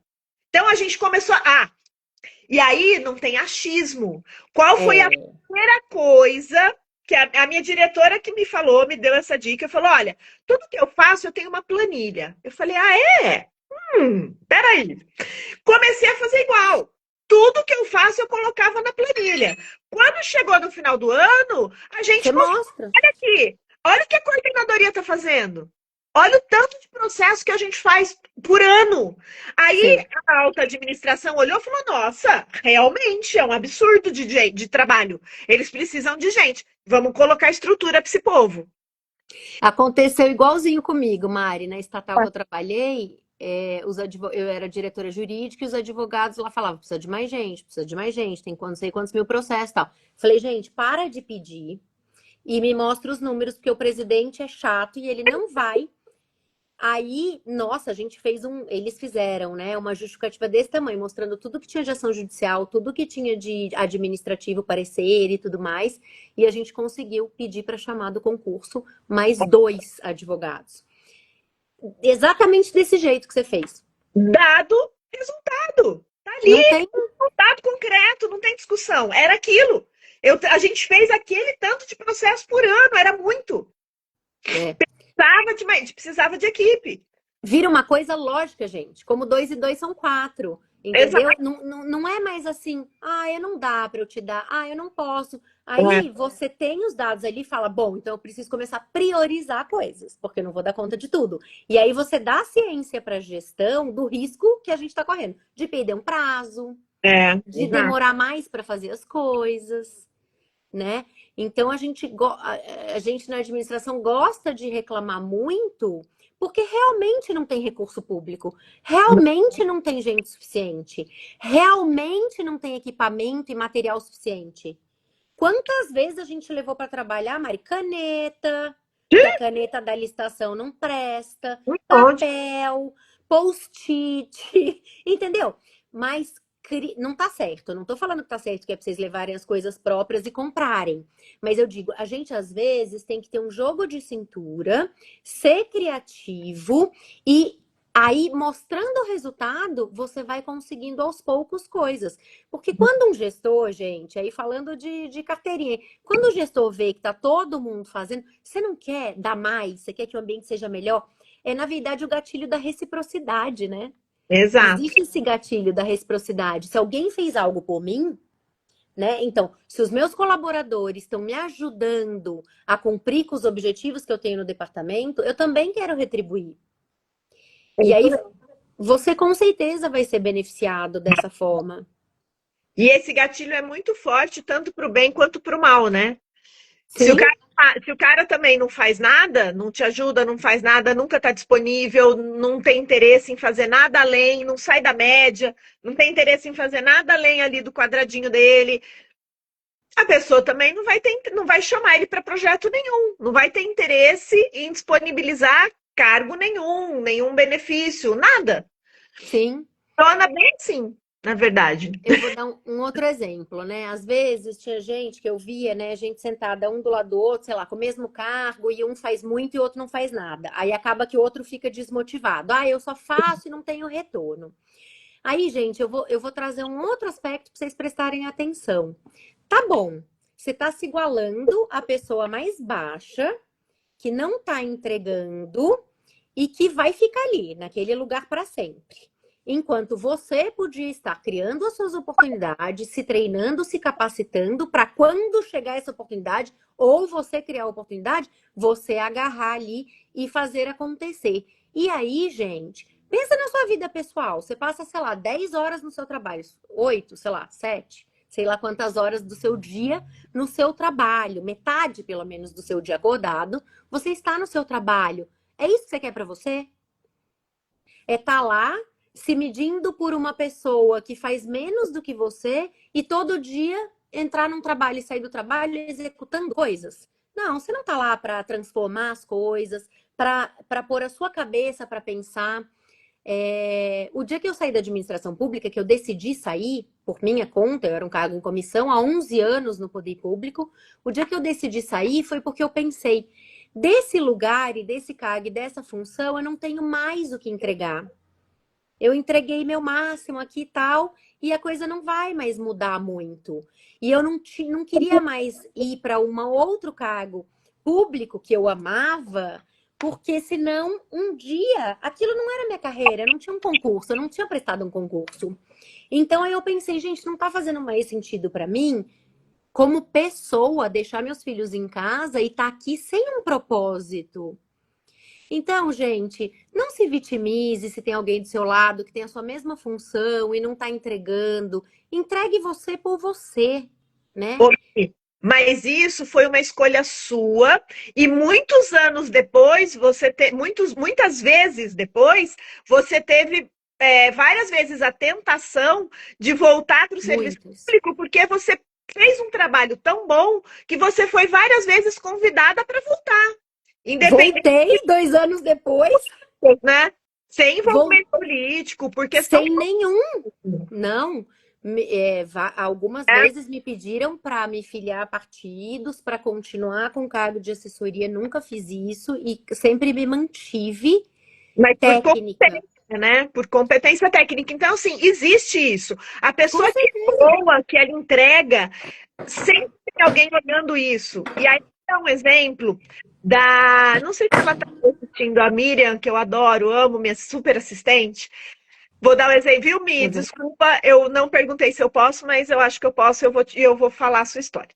Então a gente começou e aí não tem achismo. Qual foi a É, primeira coisa que a minha diretora que me falou, me deu essa dica, falou: olha, tudo que eu faço eu tenho uma planilha. Eu falei, é? Peraí. Comecei a fazer igual. Tudo que eu faço eu colocava na planilha. Quando chegou no final do ano, a gente você mostrou mostra. aqui. Olha o que a coordenadoria está fazendo. Olha o tanto de processo que a gente faz por ano. Aí Sim. a alta administração olhou e falou: nossa, realmente é um absurdo de trabalho. Eles precisam de gente. Vamos colocar estrutura para esse povo. Aconteceu igualzinho comigo, Mari, na estatal que eu trabalhei, eu era diretora jurídica e os advogados lá falavam, precisa de mais gente, tem não sei quantos mil processos e tal. Falei, gente, para de pedir e me mostra os números, porque o presidente é chato e ele não vai. Aí, nossa, a gente eles fizeram, né, uma justificativa desse tamanho, mostrando tudo que tinha de ação judicial, tudo que tinha de administrativo, parecer e tudo mais, e a gente conseguiu pedir para chamar do concurso mais 2 advogados. Exatamente desse jeito que você fez. Dado Resultado. Tá ali, Não tem. resultado concreto, não tem discussão. Era aquilo. A gente fez aquele tanto de processo por ano, era muito. É. Precisava de equipe. Vira uma coisa lógica, gente. Como 2 e 2 são 4, entendeu? Exato. Não é mais assim, ah, eu não dá para eu te dar, ah, eu não posso. É, Aí você tem os dados ali e fala, bom, então eu preciso começar a priorizar coisas, porque eu não vou dar conta de tudo. E aí você dá ciência para a gestão do risco que a gente está correndo, de perder um prazo, de exato. demorar mais para fazer as coisas, né? Então a gente na administração gosta de reclamar muito porque realmente não tem recurso público, realmente não tem gente suficiente, realmente não tem equipamento e material suficiente. Quantas vezes a gente levou para trabalhar, Mari, caneta, que a caneta da licitação não presta, Um monte. papel, post-it, entendeu? Mas não tá certo. Eu não tô falando que tá certo que é pra vocês levarem as coisas próprias e comprarem. Mas eu digo, a gente às vezes tem que ter um jogo de cintura, ser criativo e aí, mostrando o resultado, você vai conseguindo aos poucos coisas. Porque quando um gestor, gente, aí falando de carteirinha, quando o gestor vê que tá todo mundo fazendo, você não quer dar mais, você quer que o ambiente seja melhor, é na verdade o gatilho da reciprocidade, né? Exato. Existe esse gatilho da reciprocidade. Se alguém fez algo por mim, né? Então, se os meus colaboradores estão me ajudando a cumprir com os objetivos que eu tenho no departamento, eu também quero retribuir. É E isso aí mesmo. você com certeza vai ser beneficiado dessa forma. E esse gatilho é muito forte, tanto para o bem quanto para o mal, né? Se o Sim, cara, se o cara também não faz nada, não te ajuda, não faz nada, nunca está disponível, não tem interesse em fazer nada além, não sai da média, não tem interesse em fazer nada além ali do quadradinho dele, a pessoa também não vai chamar ele para projeto nenhum, não vai ter interesse em disponibilizar cargo nenhum, nenhum benefício, nada. sim. Torna bem assim, na verdade. Eu vou dar um outro exemplo, né? Às vezes tinha gente que eu via, né? Gente sentada um do lado do outro, sei lá, com o mesmo cargo, e um faz muito e o outro não faz nada. Aí acaba que o outro fica desmotivado. Ah, eu só faço e não tenho retorno. Aí, gente, eu vou trazer um outro aspecto para vocês prestarem atenção. Tá bom, você está se igualando à pessoa mais baixa, que não está entregando e que vai ficar ali, naquele lugar para sempre. Enquanto você podia estar criando as suas oportunidades, se treinando, se capacitando para quando chegar essa oportunidade, ou você criar a oportunidade, você agarrar ali e fazer acontecer. E aí, gente, pensa na sua vida pessoal. Você passa, sei lá, 10 horas no seu trabalho, 8, sei lá, 7, sei lá quantas horas do seu dia no seu trabalho, metade pelo menos do seu dia acordado, você está no seu trabalho. É isso que você quer para você? É estar lá se medindo por uma pessoa que faz menos do que você e todo dia entrar num trabalho e sair do trabalho executando coisas? Não, você não está lá para transformar as coisas, para pôr a sua cabeça para pensar. O dia que eu saí da administração pública, que eu decidi sair por minha conta, eu era um cargo em comissão há 11 anos no poder público, o dia que eu decidi sair foi porque eu pensei, desse lugar e desse cargo e dessa função, eu não tenho mais o que entregar. Eu entreguei meu máximo aqui e tal, e a coisa não vai mais mudar muito. E eu não queria mais ir para um outro cargo público que eu amava, porque senão um dia aquilo não era minha carreira, não tinha um concurso, eu não tinha prestado um concurso. Então aí eu pensei, gente, não tá fazendo mais sentido para mim, como pessoa, deixar meus filhos em casa e estar aqui sem um propósito. Então, gente, não se vitimize se tem alguém do seu lado que tem a sua mesma função e não está entregando. Entregue você por você, né? Mas isso foi uma escolha sua, e muitos anos depois, muitas vezes depois, você teve várias vezes a tentação de voltar para o serviço Muitos. público, porque você fez um trabalho tão bom que você foi várias vezes convidada para voltar, independente, Voltei 2 anos depois, né? Sem vol envolvimento político, por questão sem nenhum. Não. Algumas é, vezes me pediram para me filiar a partidos, para continuar com cargo de assessoria. Nunca fiz isso e sempre me mantive mas por técnica. né? Por competência técnica. Então, assim, existe isso. A Com pessoa que é certeza. boa, que ela entrega, sempre tem alguém olhando isso. E aí, dá um exemplo da. Não sei se ela está assistindo, a Miriam, que eu adoro, amo, minha super assistente. Vou dar um exemplo, viu, Mi? Uhum. Desculpa, eu não perguntei se eu posso, mas eu acho que eu posso, eu vou falar a sua história.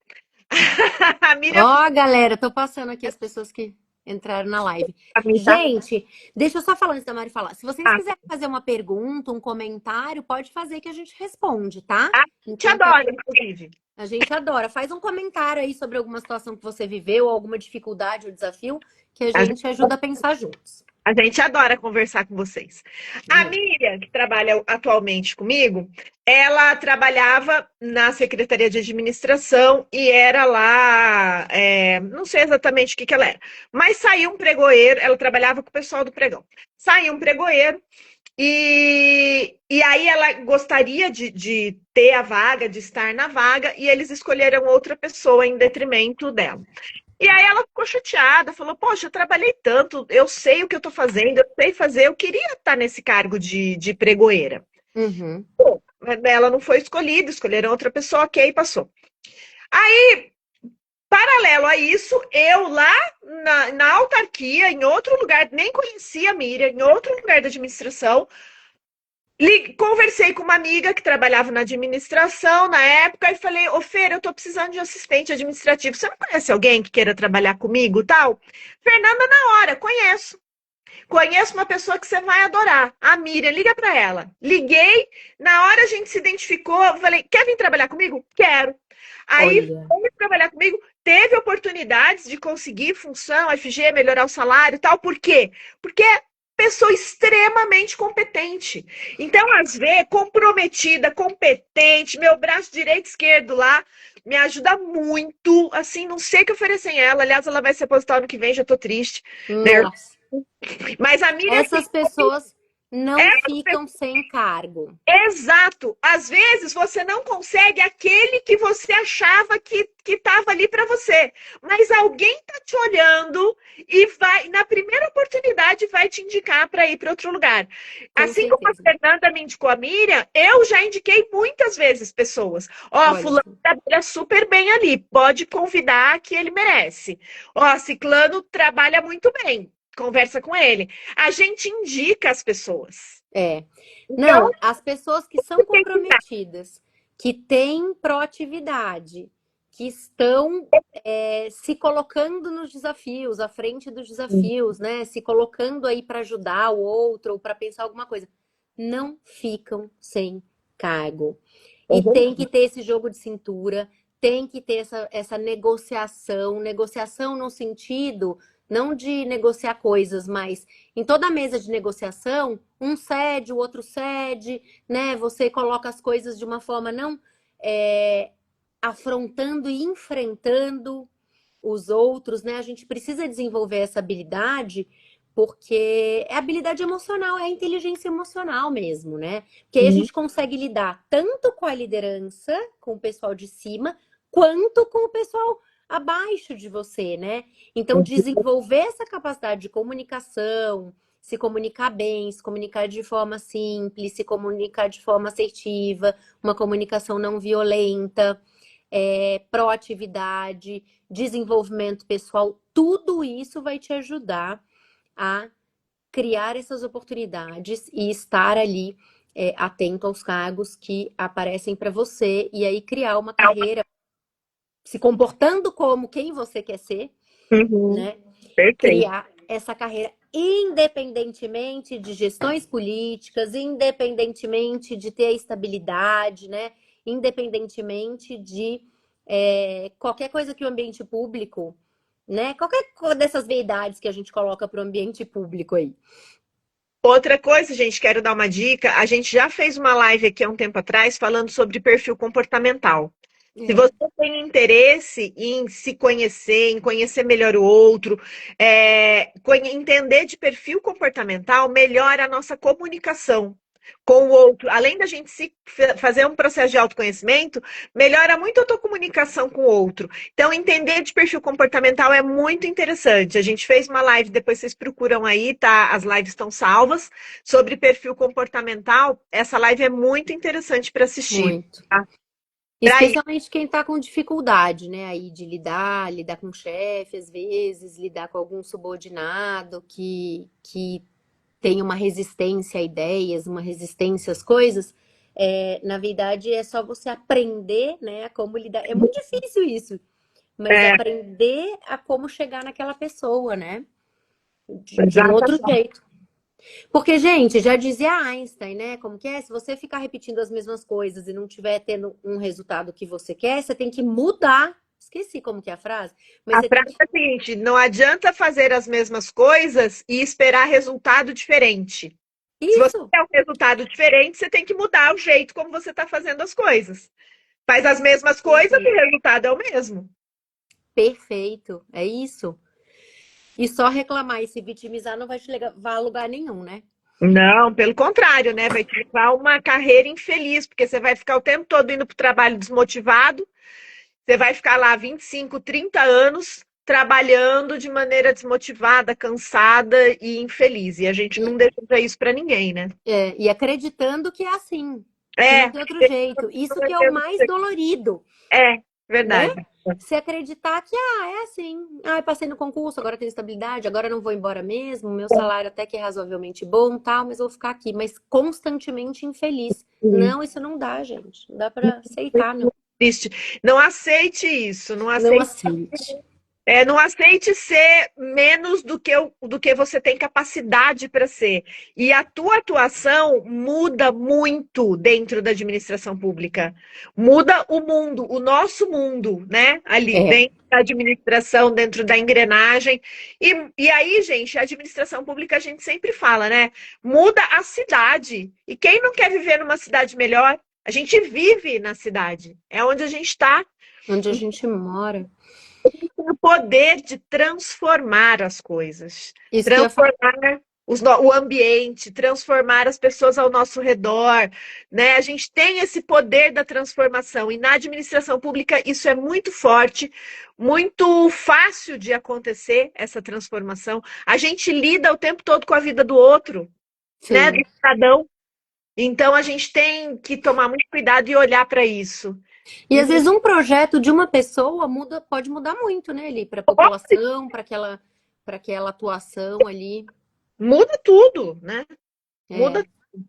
A Miriam Ó, galera, tô passando aqui as pessoas que entraram na live. pra mim, tá? Gente, deixa eu só falar antes da Mari falar. Se vocês Ah, quiserem fazer uma pergunta, um comentário, pode fazer que a gente responde, tá? a gente Então, adora, inclusive. a gente adora. Faz um comentário aí sobre alguma situação que você viveu, ou alguma dificuldade ou desafio, que a A gente gente ajuda a pensar juntos. A gente adora conversar com vocês. A É. Miriam, que trabalha atualmente comigo, ela trabalhava na Secretaria de Administração e era lá, não sei exatamente o que que ela era, mas saiu um pregoeiro, ela trabalhava com o pessoal do pregão. Saiu um pregoeiro e aí ela gostaria de ter a vaga, de estar na vaga, e eles escolheram outra pessoa em detrimento dela. E aí ela ficou chateada, falou: Poxa, eu trabalhei tanto, eu sei o que eu tô fazendo, eu sei fazer, eu queria estar nesse cargo de pregoeira. Uhum. Mas ela não foi escolhida, escolheram outra pessoa, ok, passou. Paralelo a isso, eu lá na autarquia, em outro lugar, nem conhecia a Miriam, em outro lugar da administração, conversei com uma amiga que trabalhava na administração na época e falei: Ô Fer, eu tô precisando de assistente administrativo. Você não conhece alguém que queira trabalhar comigo, tal? Fernanda, na hora, conheço. Conheço uma pessoa que você vai adorar. A Miriam, liga para ela. Liguei, na hora a gente se identificou, falei: Quer vir trabalhar comigo? Quero. Aí, Olha, foi trabalhar comigo, teve oportunidades de conseguir função, FG, melhorar o salário e tal. Por quê? Porque pessoa extremamente competente. Então, às vezes, comprometida, competente, meu braço direito e esquerdo lá, me ajuda muito. Assim, não sei o que oferecer em ela. Aliás, ela vai se aposentar ano que vem, já tô triste. Né? nossa. Mas a Miriam, assim, Essas pessoas não é ficam sem cargo. exato. Às vezes você não consegue aquele que você achava que estava ali para você, mas alguém está te olhando e vai, na primeira oportunidade, vai te indicar para ir para outro lugar. Com Assim como a certeza. Fernanda me indicou a Miriam, eu já indiquei muitas vezes pessoas. Ó, Olha fulano só. trabalha super bem ali, pode convidar que ele merece. Ó, ciclano trabalha muito bem. Conversa com ele. A gente indica as pessoas. É. Então, Não, as pessoas que são tem que dar. comprometidas, que têm proatividade, que estão se colocando nos desafios, à frente dos desafios, né? Se colocando aí para ajudar o outro ou para pensar alguma coisa, não ficam sem cargo. E tem que ter esse jogo de cintura, tem que ter essa negociação, negociação no sentido não de negociar coisas, mas em toda mesa de negociação, um cede, o outro cede, né? Você coloca as coisas de uma forma não afrontando e enfrentando os outros, né? A gente precisa desenvolver essa habilidade porque é habilidade emocional, é a inteligência emocional mesmo, né? Porque aí a Uhum, gente consegue lidar tanto com a liderança, com o pessoal de cima, quanto com o pessoal abaixo de você, né? Então, desenvolver essa capacidade de comunicação, se comunicar bem, se comunicar de forma simples, se comunicar de forma assertiva, uma comunicação não violenta, proatividade, desenvolvimento pessoal, tudo isso vai te ajudar a criar essas oportunidades e estar ali atento aos cargos que aparecem para você e aí criar uma carreira se comportando como quem você quer ser, uhum, né? perfeito. Criar essa carreira independentemente de gestões políticas, independentemente de ter a estabilidade, né? Independentemente de qualquer coisa que o ambiente público, né? Qualquer dessas verdades que a gente coloca para o ambiente público aí. Outra coisa, gente, quero dar uma dica. A gente já fez uma live aqui há um tempo atrás falando sobre perfil comportamental. Se É, você tem interesse em se conhecer, em conhecer melhor o outro, entender de perfil comportamental melhora a nossa comunicação. com o outro, além da gente fazer um processo de autoconhecimento, melhora muito a tua comunicação com o outro. Então, entender de perfil comportamental é muito interessante. A gente fez uma live, depois vocês procuram aí, tá? As lives estão salvas, sobre perfil comportamental. Essa live é muito interessante para assistir. Muito. Tá? Para isso, Especialmente quem está com dificuldade, né, aí de lidar com o chefe, às vezes, lidar com algum subordinado que tem uma resistência a ideias, uma resistência às coisas. Na verdade, é só você aprender, né, a como lidar. É muito difícil isso, mas é, aprender a como chegar naquela pessoa, né, de um outro exatamente. jeito. Porque, gente, já dizia Einstein, né? Como que é? Se você ficar repetindo as mesmas coisas e não tiver tendo um resultado que você quer, você tem que mudar. Esqueci como que é a frase, mas A você tem frase que. é a seguinte: não adianta fazer as mesmas coisas e esperar resultado diferente. Se você Isso! quer um resultado diferente, você tem que mudar o jeito como você está fazendo as coisas. Faz as mesmas coisas e o Perfeito. resultado é o mesmo. Perfeito. É isso. E só reclamar e se vitimizar não vai te levar a lugar nenhum, né? Não, pelo contrário, né? Vai te levar a uma carreira infeliz, porque você vai ficar o tempo todo indo para o trabalho desmotivado, você vai ficar lá 25, 30 anos trabalhando de maneira desmotivada, cansada e infeliz. E a gente não deseja isso para ninguém, né? E acreditando que é assim, que não É, tem outro jeito. Isso que é o mais dolorido. Né? verdade. Se acreditar que, é assim. Eu passei no concurso, agora tenho estabilidade, agora não vou embora mesmo, meu salário até que é razoavelmente bom, tal, mas vou ficar aqui, mas constantemente infeliz. Não, isso não dá, gente. Não dá pra aceitar, não. Triste. Não aceite isso, não Não aceite. aceite. Não aceite ser menos do que você tem capacidade para ser. E a tua atuação muda muito dentro da administração pública. Muda o mundo, o nosso mundo, né? Ali, É, dentro da administração, dentro da engrenagem. E aí, gente, a administração pública a gente sempre fala, né? Muda a cidade. E quem não quer viver numa cidade melhor? A gente vive na cidade. É onde a gente está onde a gente mora. o poder de transformar as coisas, Isso que eu ia falar. transformar o ambiente, transformar as pessoas ao nosso redor, né? A gente tem esse poder da transformação e na administração pública isso é muito forte, muito fácil de acontecer essa transformação. A gente lida o tempo todo com a vida do outro, né? Do Sim. cidadão. Então a gente tem que tomar muito cuidado e olhar para isso. E às vezes um projeto de uma pessoa pode mudar muito, né, ali, para a população, para aquela atuação ali. Muda tudo, né? Muda. É,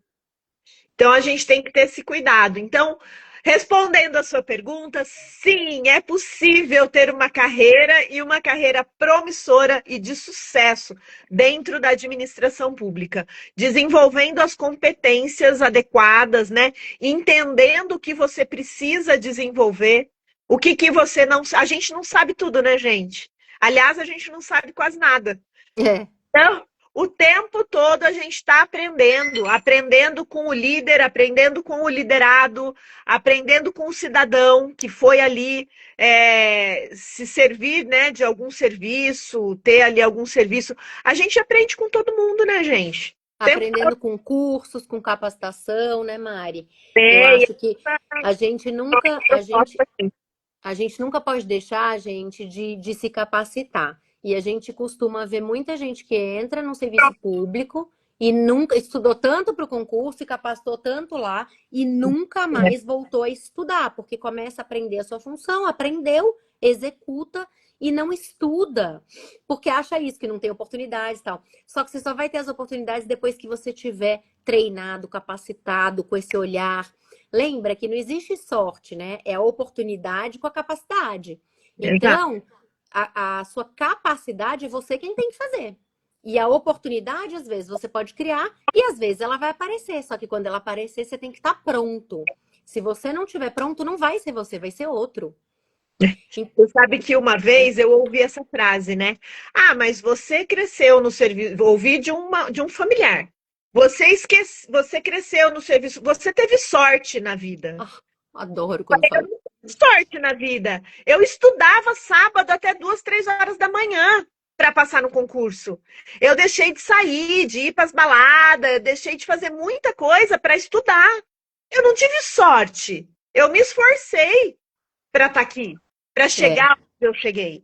Então, a gente tem que ter esse cuidado. Então, respondendo a sua pergunta, sim, é possível ter uma carreira e uma carreira promissora e de sucesso dentro da administração pública, desenvolvendo as competências adequadas, né? Entendendo o que você precisa desenvolver, o que você não. A gente não sabe tudo, né, gente? Aliás, a gente não sabe quase nada. é. Então, o tempo todo a gente está aprendendo, aprendendo com o líder, aprendendo com o liderado, aprendendo com o cidadão que foi ali se servir, né, de algum serviço, ter ali algum serviço. A gente aprende com todo mundo, né, gente? O tempo Aprendendo com cursos, com capacitação, né, Mari? Eu tem, acho que a gente nunca, a gente, a gente nunca pode deixar, gente, de se capacitar. E a gente costuma ver muita gente que entra no serviço público e nunca estudou tanto para o concurso e capacitou tanto lá e nunca mais voltou a estudar, porque começa a aprender a sua função, aprendeu, executa e não estuda, porque acha isso, que não tem oportunidades e tal. Só que você só vai ter as oportunidades depois que você tiver treinado, capacitado, com esse olhar. Lembra que não existe sorte, né? É a oportunidade com a capacidade. Exato. Então, a sua capacidade é você quem tem que fazer. E a oportunidade, às vezes, você pode criar e às vezes ela vai aparecer. Só que quando ela aparecer, você tem que estar pronto. Se você não estiver pronto, não vai ser você, vai ser outro. Você sabe que uma vez eu ouvi essa frase, né? Ah, mas você cresceu no serviço, ouvi de um familiar. Você cresceu no serviço, você teve sorte na vida. Ah, adoro quando Eu falo. não tive sorte na vida. Eu estudava sábado até 2, 3 horas da manhã. para passar no concurso. Eu deixei de sair, de ir para as baladas, deixei de fazer muita coisa para estudar. Eu não tive sorte. Eu me esforcei para estar aqui, para É. chegar onde eu cheguei.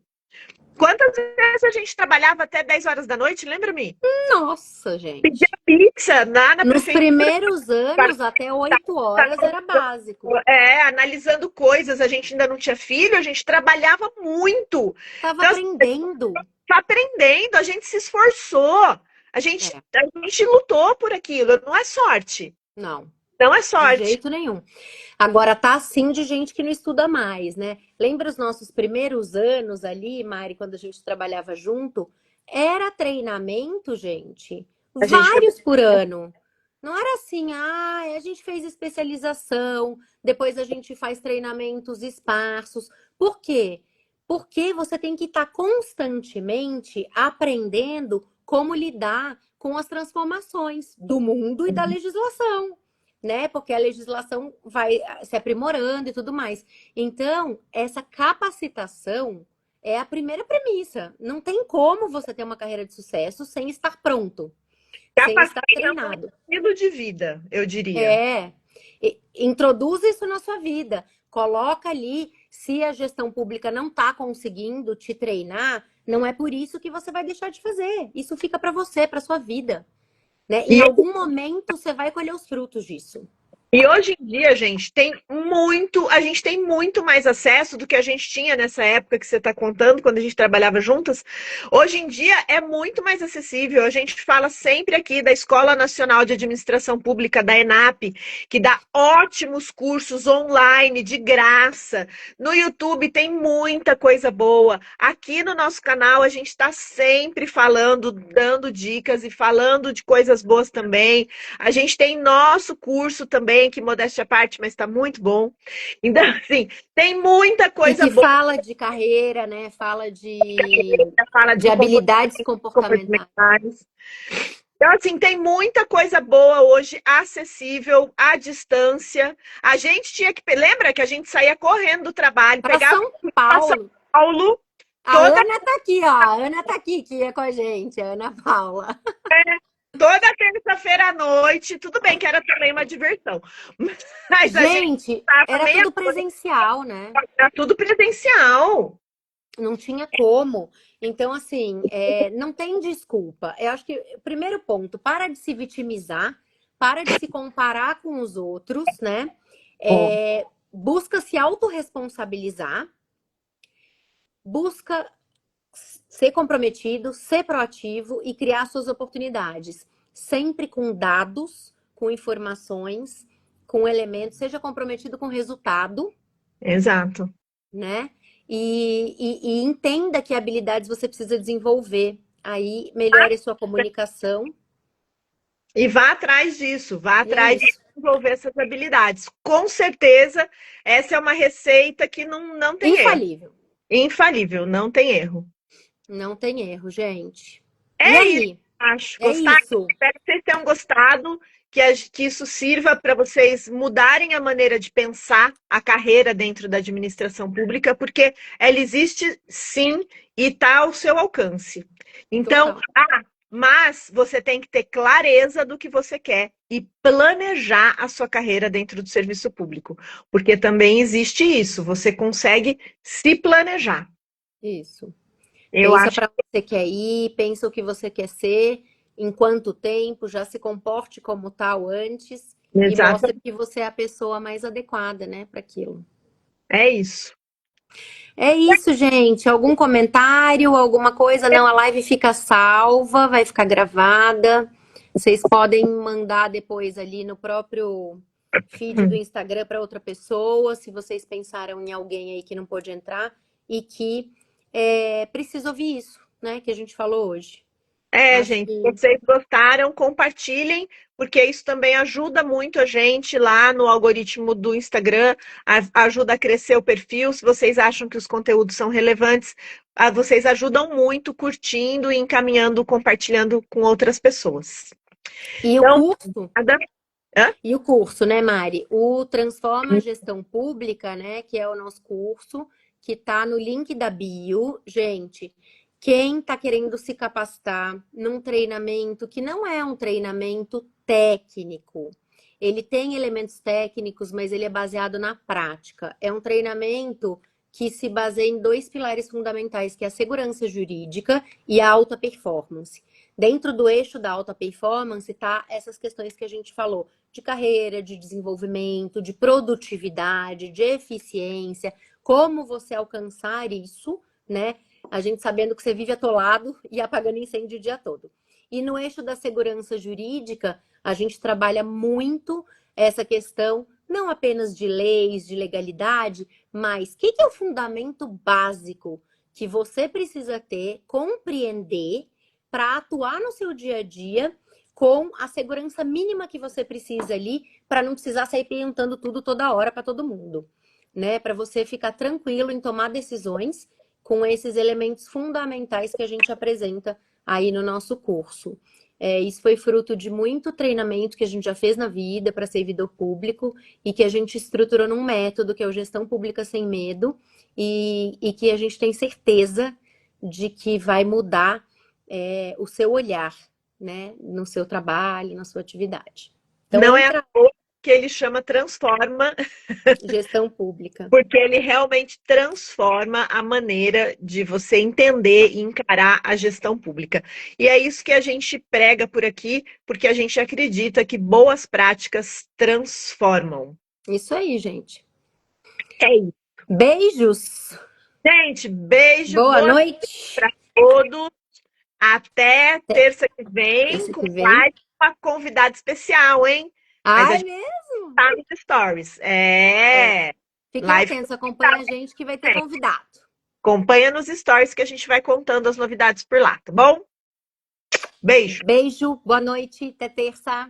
Quantas vezes a gente trabalhava até 10 horas da noite, lembra-me? Nossa, Pedia gente. pizza na Nos prefeitura, primeiros anos, até 8 horas era básico. analisando coisas. A gente ainda não tinha filho, a gente trabalhava muito. Tava Então, assim, aprendendo. tá aprendendo, a gente se esforçou, É, a gente lutou por aquilo. Não é sorte. não, Não é de sorte. jeito nenhum. Agora tá assim de gente que não estuda mais, né? Lembra os nossos primeiros anos ali, Mari, quando a gente trabalhava junto? Era treinamento, gente, A gente foi. vários por ano. Não era assim, ah, a gente fez especialização, depois a gente faz treinamentos esparsos. Por quê? Porque você tem que estar constantemente aprendendo como lidar com as transformações do mundo e da legislação, né? Porque a legislação vai se aprimorando e tudo mais. Então, essa capacitação é a primeira premissa. Não tem como você ter uma carreira de sucesso sem estar pronto, sem estar Capacitação é um treinado. estilo de vida, eu diria. É, introduz isso na sua vida. Coloca ali, se a gestão pública não está conseguindo te treinar, não é por isso que você vai deixar de fazer. Isso fica para você, para sua vida, né? Em E algum momento você vai colher os frutos disso. E hoje em dia, a gente tem muito mais acesso do que a gente tinha nessa época que você está contando, quando a gente trabalhava juntas. Hoje em dia é muito mais acessível. A gente fala sempre aqui da Escola Nacional de Administração Pública, da ENAP, que dá ótimos cursos online, de graça. No YouTube tem muita coisa boa. Aqui no nosso canal a gente está sempre falando, dando dicas e falando de coisas boas também. A gente tem nosso curso também, que modéstia à parte, mas está muito bom. Então, assim, tem muita E coisa que boa, fala de carreira, né? Fala fala de de habilidades comportamentais. comportamentais. Então, assim, tem muita coisa boa hoje, acessível, à distância. A gente tinha que. Lembra que a gente saía correndo do trabalho, Para pegava São para São Paulo. Paulo, A toda, Ana tá aqui, ó. A Ana tá aqui, que é com a gente, a Ana Paula. toda terça-feira à noite. Tudo bem que era também uma diversão. Mas a gente Gente, estava era meia tudo presencial, né? era tudo presencial. Não tinha como. Então, assim, não tem desculpa. Eu acho que, primeiro ponto, para de se vitimizar, para de se comparar com os outros, né? Busca se autorresponsabilizar, busca ser comprometido, ser proativo e criar suas oportunidades. Sempre com dados, com informações, com elementos, seja comprometido com resultado, Exato. né? E entenda que habilidades você precisa desenvolver. Aí melhore sua comunicação. E vá atrás disso, vá E é atrás de isso. desenvolver essas habilidades. Com certeza, essa é uma receita que não tem erro. Infalível. Infalível, não tem erro. Não tem erro, gente. E É isso, aí? acho. É Gostar? isso. Espero que vocês tenham gostado, que isso sirva para vocês mudarem a maneira de pensar a carreira dentro da administração pública, porque ela existe sim e está ao seu alcance. Então, Total. mas você tem que ter clareza do que você quer e planejar a sua carreira dentro do serviço público, porque também existe isso, você consegue se planejar. Isso. Eu Pensa acho para onde você quer ir, pensa o que você quer ser, em quanto tempo, já se comporte como tal antes e exato, mostre que você é a pessoa mais adequada, né, para aquilo. é isso. É isso, gente. Algum comentário, alguma coisa? Não, a live fica salva, vai ficar gravada. Vocês podem mandar depois ali no próprio feed do Instagram para outra pessoa, se vocês pensaram em alguém aí que não pôde entrar e que precisa ouvir isso, né, que a gente falou hoje. Acho Gente, se que vocês gostaram, compartilhem, porque isso também ajuda muito a gente lá no algoritmo do Instagram, ajuda a crescer o perfil. Se vocês acham que os conteúdos são relevantes, vocês ajudam muito curtindo e encaminhando, compartilhando com outras pessoas. e o Então, curso nada. Hã? E o curso, né, Mari? O Transforma a Gestão Pública, né, que é o nosso curso, que tá no link da bio. Gente, Quem está querendo se capacitar num treinamento que não é um treinamento técnico, ele tem elementos técnicos, mas ele é baseado na prática. É um treinamento que se baseia em dois pilares fundamentais, que é a segurança jurídica e a alta performance. Dentro do eixo da alta performance tá essas questões que a gente falou, de carreira, de desenvolvimento, de produtividade, de eficiência, como você alcançar isso, né? A gente sabendo que você vive atolado e apagando incêndio o dia todo. E no eixo da segurança jurídica, a gente trabalha muito essa questão, não apenas de leis, de legalidade, mas o que é o fundamento básico que você precisa ter, compreender, para atuar no seu dia a dia com a segurança mínima que você precisa ali, para não precisar sair perguntando tudo toda hora para todo mundo, né? Para você ficar tranquilo em tomar decisões com esses elementos fundamentais que a gente apresenta aí no nosso curso. Isso foi fruto de muito treinamento que a gente já fez na vida para servidor público e que a gente estruturou num método que é o Gestão Pública Sem Medo e que a gente tem certeza de que vai mudar o seu olhar, né, no seu trabalho, na sua atividade. Então, Não é à entra toa que ele chama Transforma, gestão pública. porque ele realmente transforma a maneira de você entender e encarar a gestão pública. E é isso que a gente prega por aqui, porque a gente acredita que boas práticas transformam. Isso aí, gente. É isso. Beijos. Gente, beijo, Boa boa noite noite. para todos. Até Até terça que vem, terça com que vem. mais uma convidada especial, hein? Mas a Ai, gente mesmo? tá nos stories. É. Fiquem Live atentos, acompanha a gente que vai ter também. convidado. Acompanha nos stories que a gente vai contando as novidades por lá, tá bom? Beijo! Beijo, boa noite, até terça.